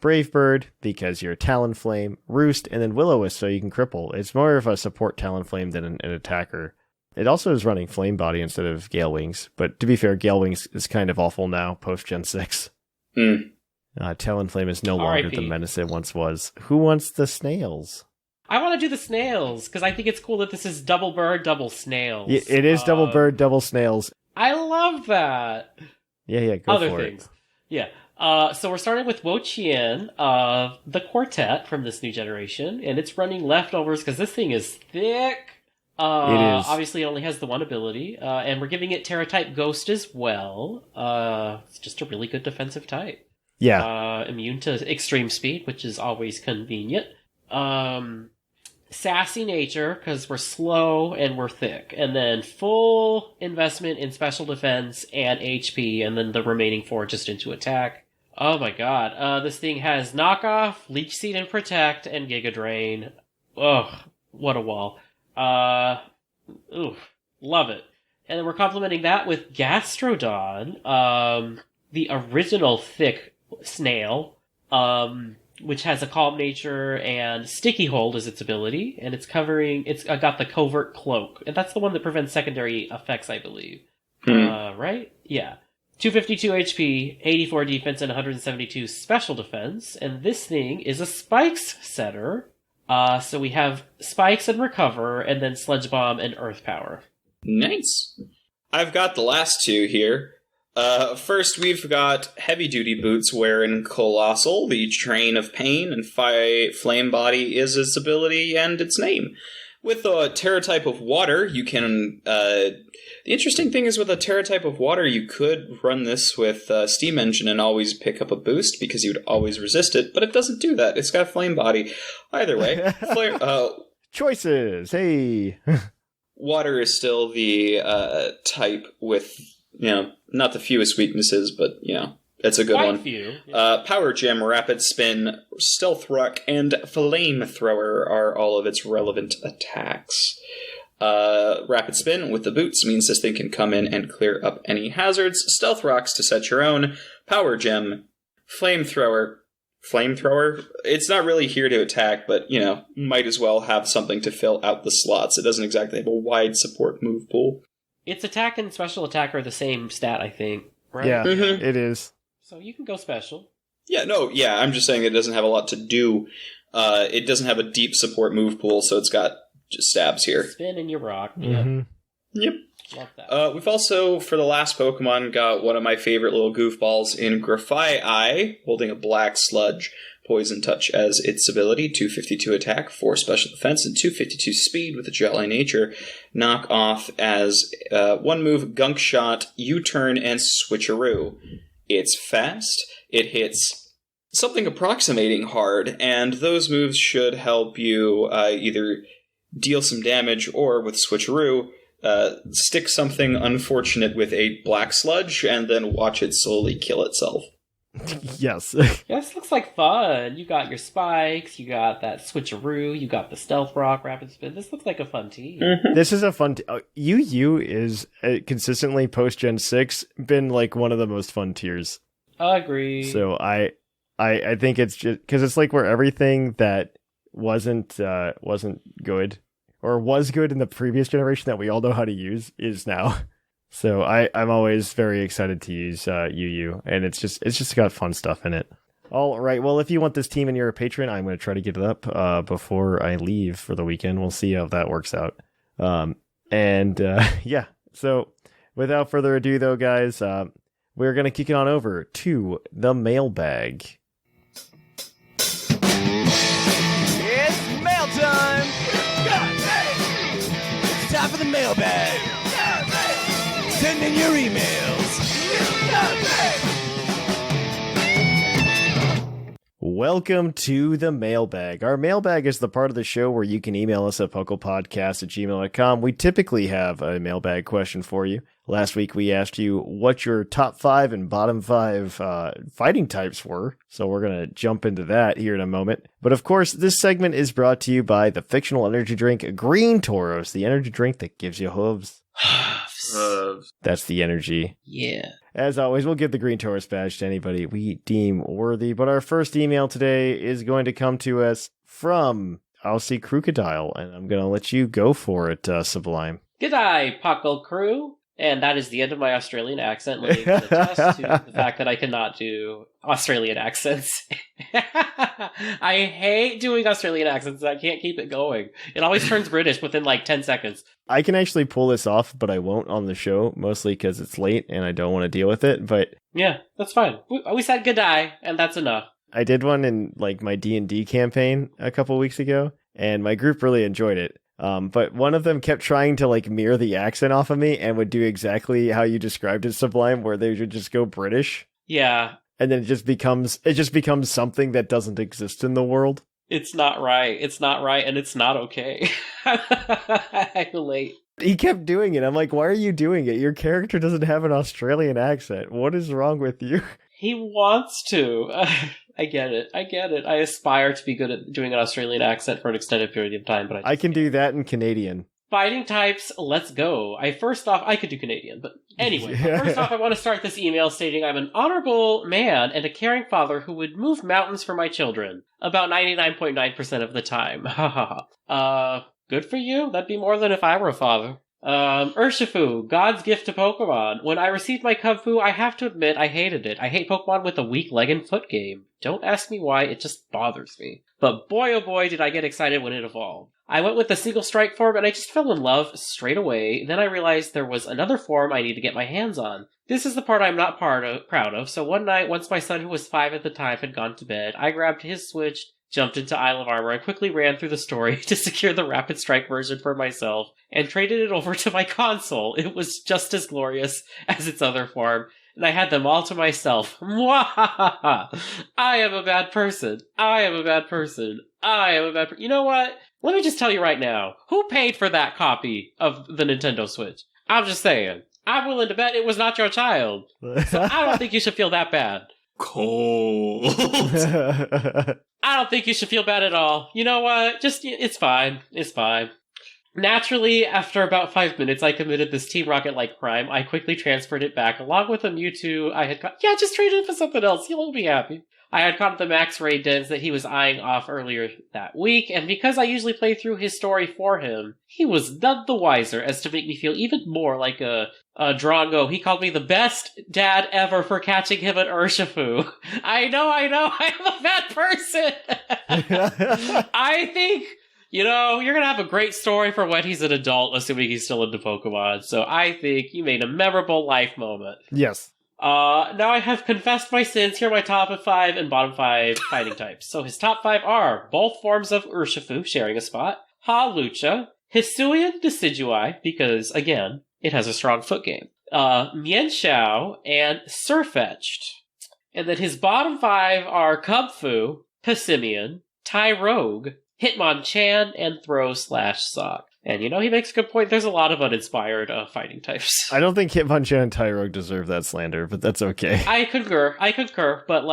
Speaker 3: Brave Bird, because you're Talonflame, Roost, and then Will-O-Wisp, so you can cripple. It's more of a support Talonflame than an attacker. It also is running Flame Body instead of Gale Wings, but to be fair, Gale Wings is kind of awful now, post-Gen 6. Talonflame is no longer the menace it once was. Who wants the snails?
Speaker 4: I want to do the snails, because I think it's cool that this is double bird, double snails.
Speaker 3: It is double bird, double snails.
Speaker 4: I love that.
Speaker 3: Yeah, go
Speaker 4: Other
Speaker 3: for
Speaker 4: things.
Speaker 3: it.
Speaker 4: Yeah. So we're starting with Wo-Chien of the Quartet from this new generation, and it's running leftovers because this thing is thick.
Speaker 3: It is.
Speaker 4: Obviously, it only has the one ability, and we're giving it Terra type Ghost as well. It's just a really good defensive type.
Speaker 3: Yeah.
Speaker 4: Immune to extreme speed, which is always convenient. Sassy nature, because we're slow and we're thick. And then full investment in special defense and HP, and then the remaining 4 just into attack. Oh my god. This thing has knockoff, Leech Seed and Protect, and Giga Drain. Ugh, what a wall. Love it. And then we're complementing that with Gastrodon, the original thick snail, which has a calm nature and sticky hold as its ability, and it's got the covert cloak, and that's the one that prevents secondary effects, I believe. Right? Yeah. 252 HP, 84 defense, and 172 special defense, and this thing is a spikes setter. So we have spikes and recover, and then sludge bomb and earth power.
Speaker 5: Nice. I've got the last 2 here. First, we've got heavy-duty boots wearing Colossal, the Train of Pain, and Flame Body is its ability and its name. With a Terra type of water, you can... the interesting thing is with a Terra type of water, you could run this with Steam Engine and always pick up a boost because you would always resist it, but it doesn't do that. It's got a flame body. Either way,
Speaker 3: choices, hey!
Speaker 5: Water is still the type with, not the fewest weaknesses, but, it's a good
Speaker 4: Quite
Speaker 5: one.
Speaker 4: few. Yeah.
Speaker 5: Power Gem, Rapid Spin, Stealth Rock, and Flamethrower are all of its relevant attacks. Rapid Spin with the boots means this thing can come in and clear up any hazards. Stealth Rocks to set your own. Power Gem, Flamethrower. Flamethrower? It's not really here to attack, but, might as well have something to fill out the slots. It doesn't exactly have a wide support move pool.
Speaker 4: Its attack and special attack are the same stat, I think. Right?
Speaker 3: Yeah, it is.
Speaker 4: So you can go special.
Speaker 5: Yeah, I'm just saying it doesn't have a lot to do. It doesn't have a deep support move pool, so it's got just stabs here.
Speaker 4: Spin and you rock.
Speaker 3: Mm-hmm.
Speaker 5: Yep.
Speaker 4: Love that.
Speaker 5: We've also, for the last Pokemon, got one of my favorite little goofballs in Grafai, holding a black sludge. Poison Touch as its ability, 252 attack, 4 special defense, and 252 speed with a Jelly nature. Knock off as 1 move, Gunk Shot, U-turn, and Switcheroo. It's fast, it hits something approximating hard, and those moves should help you either deal some damage or, with Switcheroo, stick something unfortunate with a black sludge and then watch it slowly kill itself.
Speaker 3: Yes.
Speaker 4: Yeah, this looks like fun. You got your spikes, you got that switcheroo, you got the stealth rock, rapid spin. This looks like a fun team.
Speaker 5: Mm-hmm.
Speaker 3: This is a fun... UU is consistently post-Gen 6 been like one of the most fun tiers.
Speaker 4: Agree.
Speaker 3: So I think it's just... Because it's like where everything that wasn't good, or was good in the previous generation that we all know how to use, is now. So I'm always very excited to use UU, and it's just got fun stuff in it. All right, well, if you want this team and you're a patron, I'm going to try to get it up before I leave for the weekend. We'll see how that works out. Yeah, so without further ado, though, guys, we're going to kick it on over to the mailbag.
Speaker 2: It's mail time! It's time for the mailbag! Send in your emails!
Speaker 3: Welcome to the mailbag. Our mailbag is the part of the show where you can email us at puclpodcast@gmail.com. We typically have a mailbag question for you. Last week we asked you what your top 5 and bottom 5 fighting types were, so we're going to jump into that here in a moment. But of course, this segment is brought to you by the fictional energy drink Green Tauros, the energy drink that gives you hooves. That's the energy.
Speaker 4: Yeah.
Speaker 3: As always, we'll give the Green Tauros badge to anybody we deem worthy. But our first email today is going to come to us from Aussie Crocodile, and I'm going to let you go for it, Sublime.
Speaker 4: G'day, PUCL crew. And that is the end of my Australian accent. Let me attest to the fact that I cannot do Australian accents. I hate doing Australian accents. I can't keep it going. It always turns British within like 10 seconds.
Speaker 3: I can actually pull this off, but I won't on the show, mostly because it's late and I don't want to deal with it. But
Speaker 4: yeah, that's fine. We said g'day, and that's enough.
Speaker 3: I did one in like my D&D campaign a couple weeks ago, and my group really enjoyed it. But one of them kept trying to like mirror the accent off of me and would do exactly how you described it, Sublime, where they would just go British.
Speaker 4: Yeah.
Speaker 3: And then it just becomes something that doesn't exist in the world.
Speaker 4: It's not right. It's not right, and it's not okay. I relate.
Speaker 3: He kept doing it. I'm like, why are you doing it? Your character doesn't have an Australian accent. What is wrong with you?
Speaker 4: He wants to. I get it. I aspire to be good at doing an Australian accent for an extended period of time, but
Speaker 3: I can do that in Canadian.
Speaker 4: Fighting types, let's go. I could do Canadian, but anyway. First off, I want to start this email stating I'm an honorable man and a caring father who would move mountains for my children. About 99.9% of the time. Good for you. That'd be more than if I were a father. Urshifu, God's gift to Pokemon. When I received my Cubfu, I have to admit I hated it. I hate Pokemon with a weak leg and foot game. Don't ask me why, it just bothers me. But boy oh boy did I get excited when it evolved. I went with the Seagull Strike form and I just fell in love straight away. Then I realized there was another form I need to get my hands on. This is the part I'm not proud of, so one night, once my son who was 5 at the time had gone to bed, I grabbed his Switch jumped into Isle of Armor, and quickly ran through the story to secure the Rapid Strike version for myself, and traded it over to my console. It was just as glorious as its other form, and I had them all to myself. Mwahaha! I am a bad person. I am a bad person. I am a bad person. You know what? Let me just tell you right now, who paid for that copy of the Nintendo Switch? I'm just saying. I'm willing to bet it was not your child. So I don't think you should feel that bad.
Speaker 5: Cold.
Speaker 4: I don't think you should feel bad at all. You know what? It's fine. It's fine. Naturally, after about 5 minutes, I committed this Team Rocket-like crime. I quickly transferred it back, along with a Mewtwo I had caught. Yeah, just trade it for something else. He'll be happy. I had caught the max raid dens that he was eyeing off earlier that week, and because I usually play through his story for him, he was none the wiser as to make me feel even more like a Drongo. He called me the best dad ever for catching him at Urshifu. I know, I'm a bad person! I think, you're gonna have a great story for when he's an adult, assuming he's still into Pokemon, so I think you made a memorable life moment.
Speaker 3: Yes.
Speaker 4: Now I have confessed my sins. Here are my top 5 and bottom 5 fighting types. So his top 5 are both forms of Urshifu, sharing a spot, Hawlucha, Hisuian Decidueye, because, again, it has a strong foot game, Mienshao, and Sirfetch'd. And then his bottom 5 are Kubfu, Passimian, Tyrogue, Hitmonchan, and Throw/Sock. And he makes a good point. There's a lot of uninspired fighting types.
Speaker 3: I don't think Hitmonchan and Tyrogue deserve that slander, but that's okay. I
Speaker 4: concur, but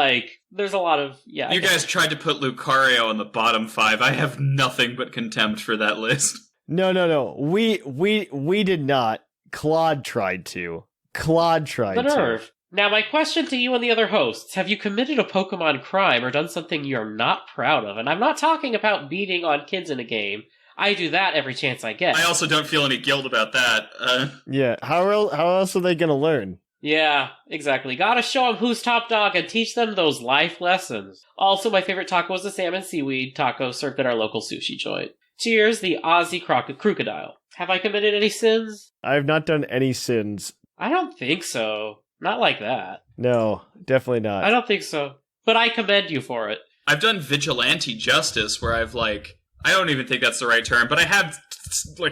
Speaker 4: there's a lot of
Speaker 5: You guys tried to put Lucario on the bottom 5. I have nothing but contempt for that list.
Speaker 3: No. We did not. Claude tried to. The nerve. Now, my question to you and the other hosts, have you committed a Pokemon crime or done something you're not proud of? And I'm not talking about beating on kids in a game. I do that every chance I get.
Speaker 5: I also don't feel any guilt about that.
Speaker 3: Yeah, how else are they gonna learn?
Speaker 4: Yeah, exactly. Gotta show them who's top dog and teach them those life lessons. Also, my favorite taco is the salmon seaweed taco served at our local sushi joint. Cheers, the Aussie crocodile. Have I committed any sins?
Speaker 3: I have not done any sins.
Speaker 4: I don't think so. Not like that.
Speaker 3: No, definitely not.
Speaker 4: I don't think so. But I commend you for it.
Speaker 5: I've done vigilante justice where I've I don't even think that's the right term, but I have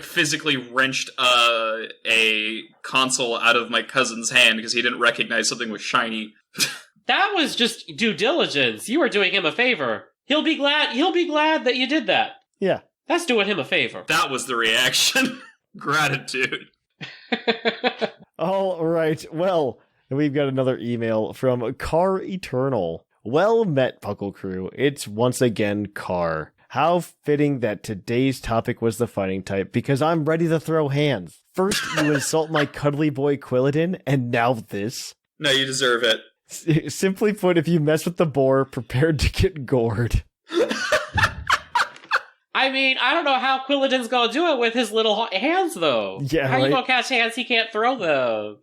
Speaker 5: physically wrenched a console out of my cousin's hand because he didn't recognize something was shiny.
Speaker 4: That was just due diligence. You were doing him a favor. He'll be glad that you did that.
Speaker 3: Yeah.
Speaker 4: That's doing him a favor.
Speaker 5: That was the reaction. Gratitude.
Speaker 3: All right. Well, we've got another email from Car Eternal. Well met, Puckle Crew. It's once again Car. How fitting that today's topic was the fighting type, because I'm ready to throw hands. First, you insult my cuddly boy Quilladin, and now this.
Speaker 5: No, you deserve it.
Speaker 3: Simply put, if you mess with the boar, prepare to get gored.
Speaker 4: I mean, I don't know how Quilladin's gonna do it with his little hands, though.
Speaker 3: Yeah,
Speaker 4: how you gonna catch hands he can't throw them?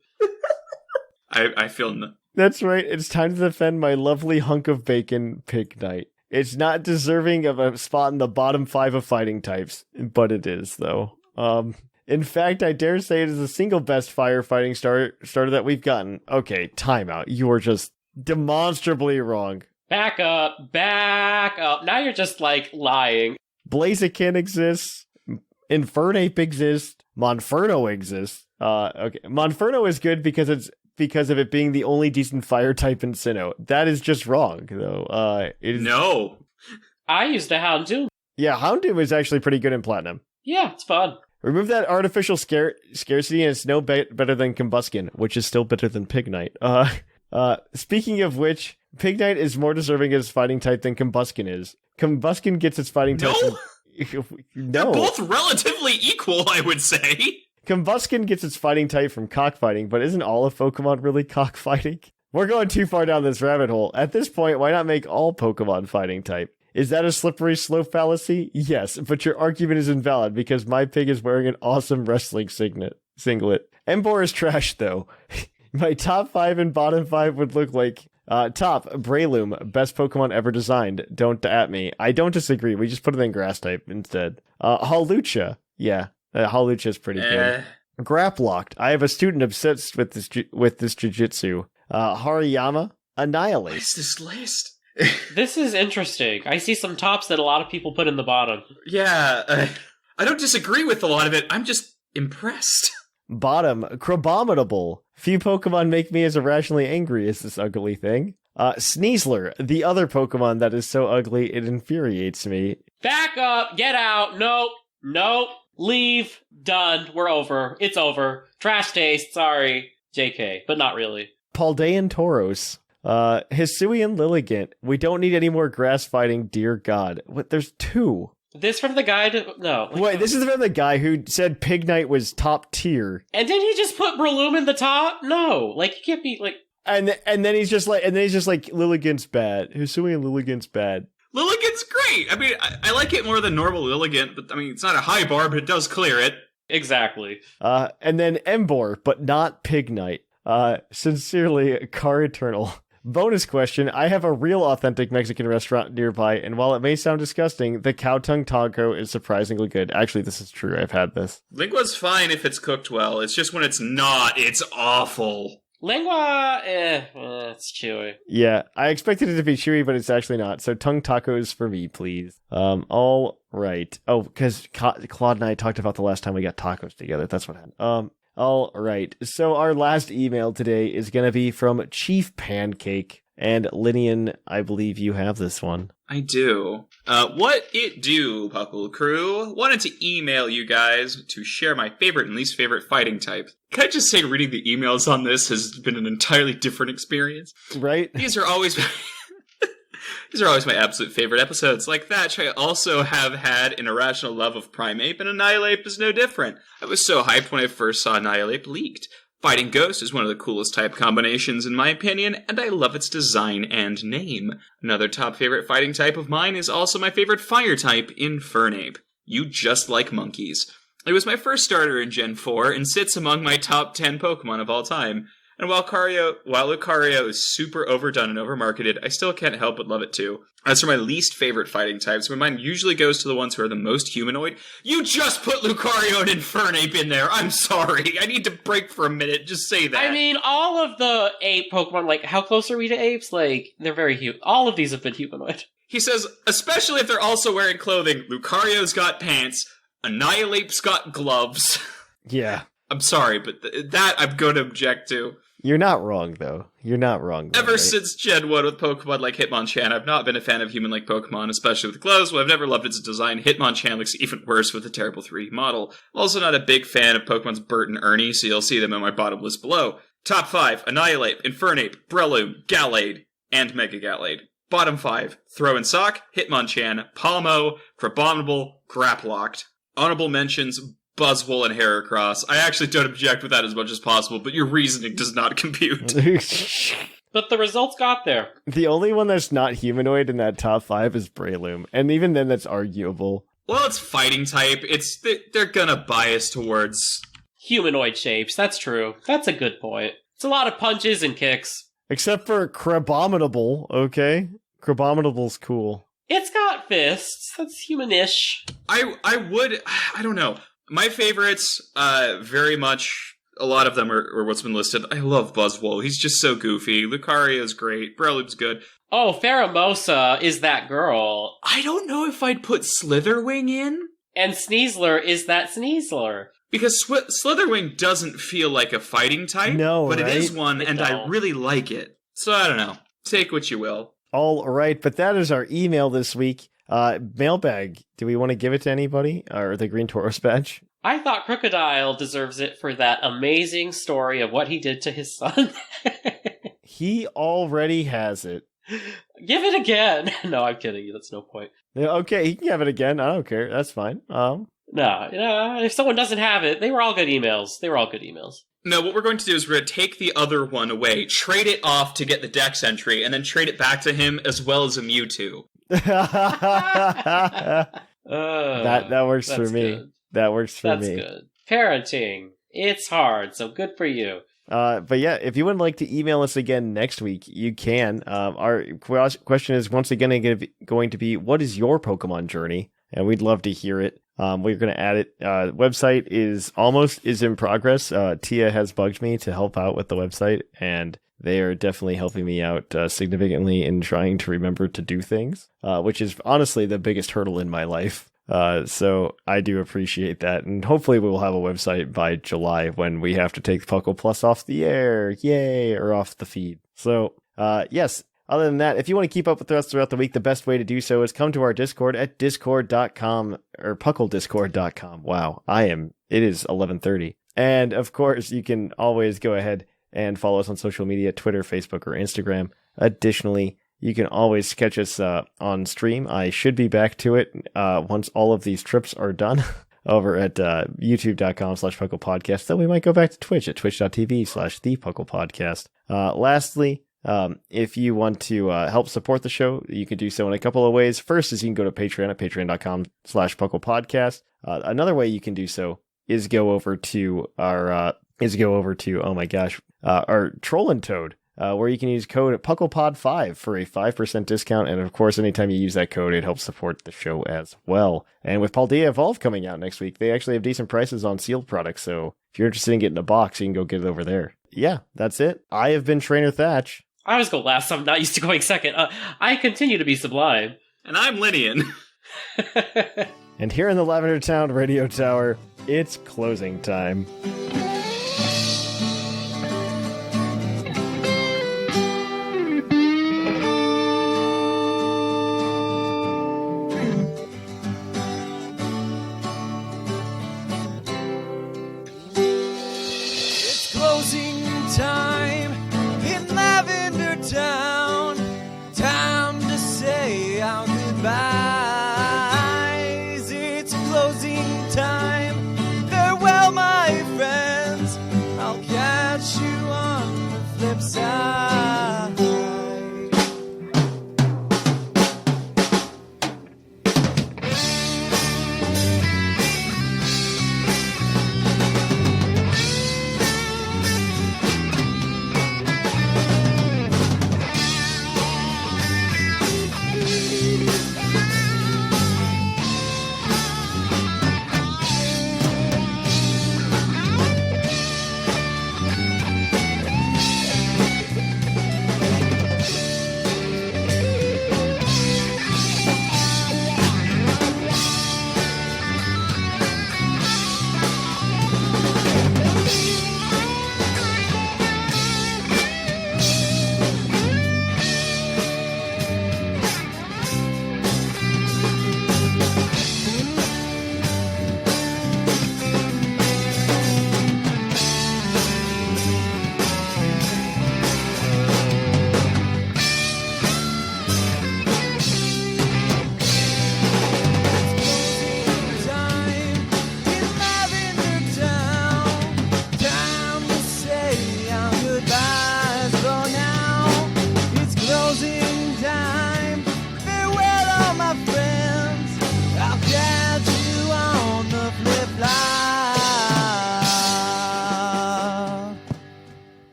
Speaker 5: I feel
Speaker 3: That's right. It's time to defend my lovely hunk of bacon, Pig Knight. It's not deserving of a spot in the bottom 5 of fighting types, but it is, though. In fact, I dare say it is the single best firefighting starter that we've gotten. Okay, timeout. You are just demonstrably wrong.
Speaker 4: Back up. Now you're just, lying.
Speaker 3: Blaziken exists. Infernape exists. Monferno exists. Okay, Monferno is good because of it being the only decent fire type in Sinnoh. That is just wrong, though.
Speaker 5: No.
Speaker 4: I used a Houndoom.
Speaker 3: Yeah, Houndoom is actually pretty good in Platinum.
Speaker 4: Yeah, it's fun.
Speaker 3: Remove that artificial scarcity and it's no better than Combuskin, which is still better than Pig Knight. Speaking of which, Pig Knight is more deserving as fighting type than Combuskin is. Combuskin gets its fighting type
Speaker 5: No! They're both relatively equal, I would say.
Speaker 3: Combuskin gets its fighting type from cockfighting, but isn't all of Pokemon really cockfighting? We're going too far down this rabbit hole. At this point, why not make all Pokemon fighting type? Is that a slippery slope fallacy? Yes, but your argument is invalid because my pig is wearing an awesome wrestling singlet. Emboar is trash, though. My top 5 and bottom 5 would look like... top, Breloom, best Pokemon ever designed. Don't at me. I don't disagree. We just put it in grass type instead. Hawlucha. Yeah. Hawlucha is pretty good. Graplocked. I have a student obsessed with this jujitsu. Hariyama. Annihilate.
Speaker 5: What is this list?
Speaker 4: This is interesting. I see some tops that a lot of people put in the bottom.
Speaker 5: Yeah, I don't disagree with a lot of it. I'm just impressed.
Speaker 3: Bottom, Crabominable. Few Pokemon make me as irrationally angry as this ugly thing. Sneasler, the other Pokemon that is so ugly it infuriates me.
Speaker 4: Back up! Get out! Nope! Leave! Done. We're over. It's over. Trash taste. Sorry. JK, but not really.
Speaker 3: Paldean Tauros. Hisuian Lilligant. We don't need any more grass fighting, dear God. What? There's 2.
Speaker 4: This from the guy no.
Speaker 3: Wait, this is from the guy who said Pignite was top tier.
Speaker 4: And did he just put Breloom in the top? No. Like, you can't be, like...
Speaker 3: And then he's just like, Lilligant's bad. Hisuian Lilligant's bad.
Speaker 5: Lilligant's great. I mean, I like it more than normal Lilligant, but I mean, it's not a high bar, but it does clear it.
Speaker 4: Exactly.
Speaker 3: And then Embor, but not Pignite. Sincerely, Car Eternal. Bonus question, I have a real authentic Mexican restaurant nearby, and while it may sound disgusting, the cow tongue taco is surprisingly good. Actually, this is true, I've had this.
Speaker 5: Lingua's fine if it's cooked well. It's just when it's not, it's awful.
Speaker 4: Lingua, it's chewy.
Speaker 3: Yeah, I expected it to be chewy, but it's actually not. So tongue tacos for me, please. All right. Oh, because Claude and I talked about the last time we got tacos together. That's what happened. All right. So our last email today is going to be from Chief Pancake. And Lynian, I believe you have this one.
Speaker 5: I do. What it do, Puckle Crew? Wanted to email you guys to share my favorite and least favorite fighting type. Can I just say reading the emails on this has been an entirely different experience?
Speaker 3: Right?
Speaker 5: These are always my absolute favorite episodes. Like Thatch, I also have had an irrational love of Primeape, and Annihilape is no different. I was so hyped when I first saw Annihilape leaked. Fighting Ghost is one of the coolest type combinations in my opinion, and I love its design and name. Another top favorite fighting type of mine is also my favorite fire type, Infernape. You just like monkeys. It was my first starter in Gen 4, and sits among my top 10 Pokemon of all time. And while Lucario is super overdone and overmarketed, I still can't help but love it too. As for my least favorite fighting types, my mind usually goes to the ones who are the most humanoid. You just put Lucario and Infernape in there! I'm sorry! I need to break for a minute, just say that.
Speaker 4: I mean, all of the ape Pokemon, like, how close are we to apes? Like, they're very human. All of these have been humanoid.
Speaker 5: He says, especially if they're also wearing clothing, Lucario's got pants, Annihilape's got gloves.
Speaker 3: Yeah.
Speaker 5: I'm sorry, but that I'm going to object to.
Speaker 3: You're not wrong, though. You're not wrong.
Speaker 5: Ever since Gen 1 with Pokemon like Hitmonchan, I've not been a fan of human-like Pokemon, especially with gloves. While I've never loved its design, Hitmonchan looks even worse with the terrible 3D model. I'm also not a big fan of Pokemon's Bert and Ernie, so you'll see them in my bottom list below. Top 5, Annihilape, Infernape, Breloom, Gallade, and Mega Gallade. Bottom 5, Throw and Sock, Hitmonchan, Palmo, Crabominable, Grapplocked. Honorable mentions, Buzzwole and Heracross. I actually don't object with that as much as possible, but your reasoning does not compute.
Speaker 4: But the results got there.
Speaker 3: The only one that's not humanoid in that top 5 is Breloom, and even then that's arguable.
Speaker 5: Well, it's fighting type. They're gonna bias towards
Speaker 4: Humanoid shapes, that's true. That's a good point. It's a lot of punches and kicks.
Speaker 3: Except for Crabominable, okay? Crabominable's cool.
Speaker 4: It's got fists. That's humanish.
Speaker 5: I don't know. My favorites, very much, a lot of them are what's been listed. I love Buzzwole. He's just so goofy. Lucario's great. Breloom's good.
Speaker 4: Oh, Pheromosa is that girl.
Speaker 5: I don't know if I'd put Slitherwing in.
Speaker 4: And Sneasler is that Sneasler.
Speaker 5: Because Slitherwing doesn't feel like a fighting type.
Speaker 3: No,
Speaker 5: but
Speaker 3: right?
Speaker 5: it is one, and I really like it. So I don't know. Take what you will.
Speaker 3: All right, but that is our email this week. Mailbag, do we want to give it to anybody? Or the Green Tauros badge?
Speaker 4: I thought Crocodile deserves it for that amazing story of what he did to his son.
Speaker 3: He already has it.
Speaker 4: Give it again. No, I'm kidding. That's no point.
Speaker 3: Yeah, okay, he can have it again. I don't care. That's fine.
Speaker 4: No, if someone doesn't have it, they were all good emails.
Speaker 5: No, what we're going to do is we're going to take the other one away, trade it off to get the Dex entry, and then trade it back to him as well as a Mewtwo.
Speaker 3: That works for me.
Speaker 4: Good.
Speaker 3: That works for me.
Speaker 4: That's good. Parenting. It's hard, so good for you.
Speaker 3: But yeah, if you would like to email us again next week, you can. Our question is once again going to be, what is your Pokemon journey? And we'd love to hear it. We're going to add it. Website is in progress. Tia has bugged me to help out with the website, and They are definitely helping me out significantly in trying to remember to do things, which is honestly the biggest hurdle in my life. So I do appreciate that, and hopefully we will have a website by July when we have to take PUCL Plus off the air, yay, or off the feed. So, yes, other than that, if you want to keep up with us throughout the week, the best way to do so is come to our Discord at discord.com, or pucldiscord.com. Wow, it is 11:30. And of course, you can always go ahead and follow us on social media, Twitter, Facebook, or Instagram. Additionally, you can always catch us on stream. I should be back to it once all of these trips are done over at youtube.com/puclpodcast. Then we might go back to Twitch at twitch.tv/thepuclpodcast. Lastly, if you want to help support the show, you can do so in a couple of ways. First is you can go to Patreon at patreon.com/puclpodcast. Another way you can do so is go over to our our Troll and Toad, where you can use code PucklePod5 for a 5% discount. And of course, anytime you use that code, it helps support the show as well. And with Paldea Evolve coming out next week, they actually have decent prices on sealed products. So if you're interested in getting a box, you can go get it over there. Yeah, that's it. I have been Trainer Thatch.
Speaker 4: I always go last, so I'm not used to going second. I continue to be Sublime.
Speaker 5: And I'm Lynian.
Speaker 3: And here in the Lavender Town Radio Tower, it's closing time.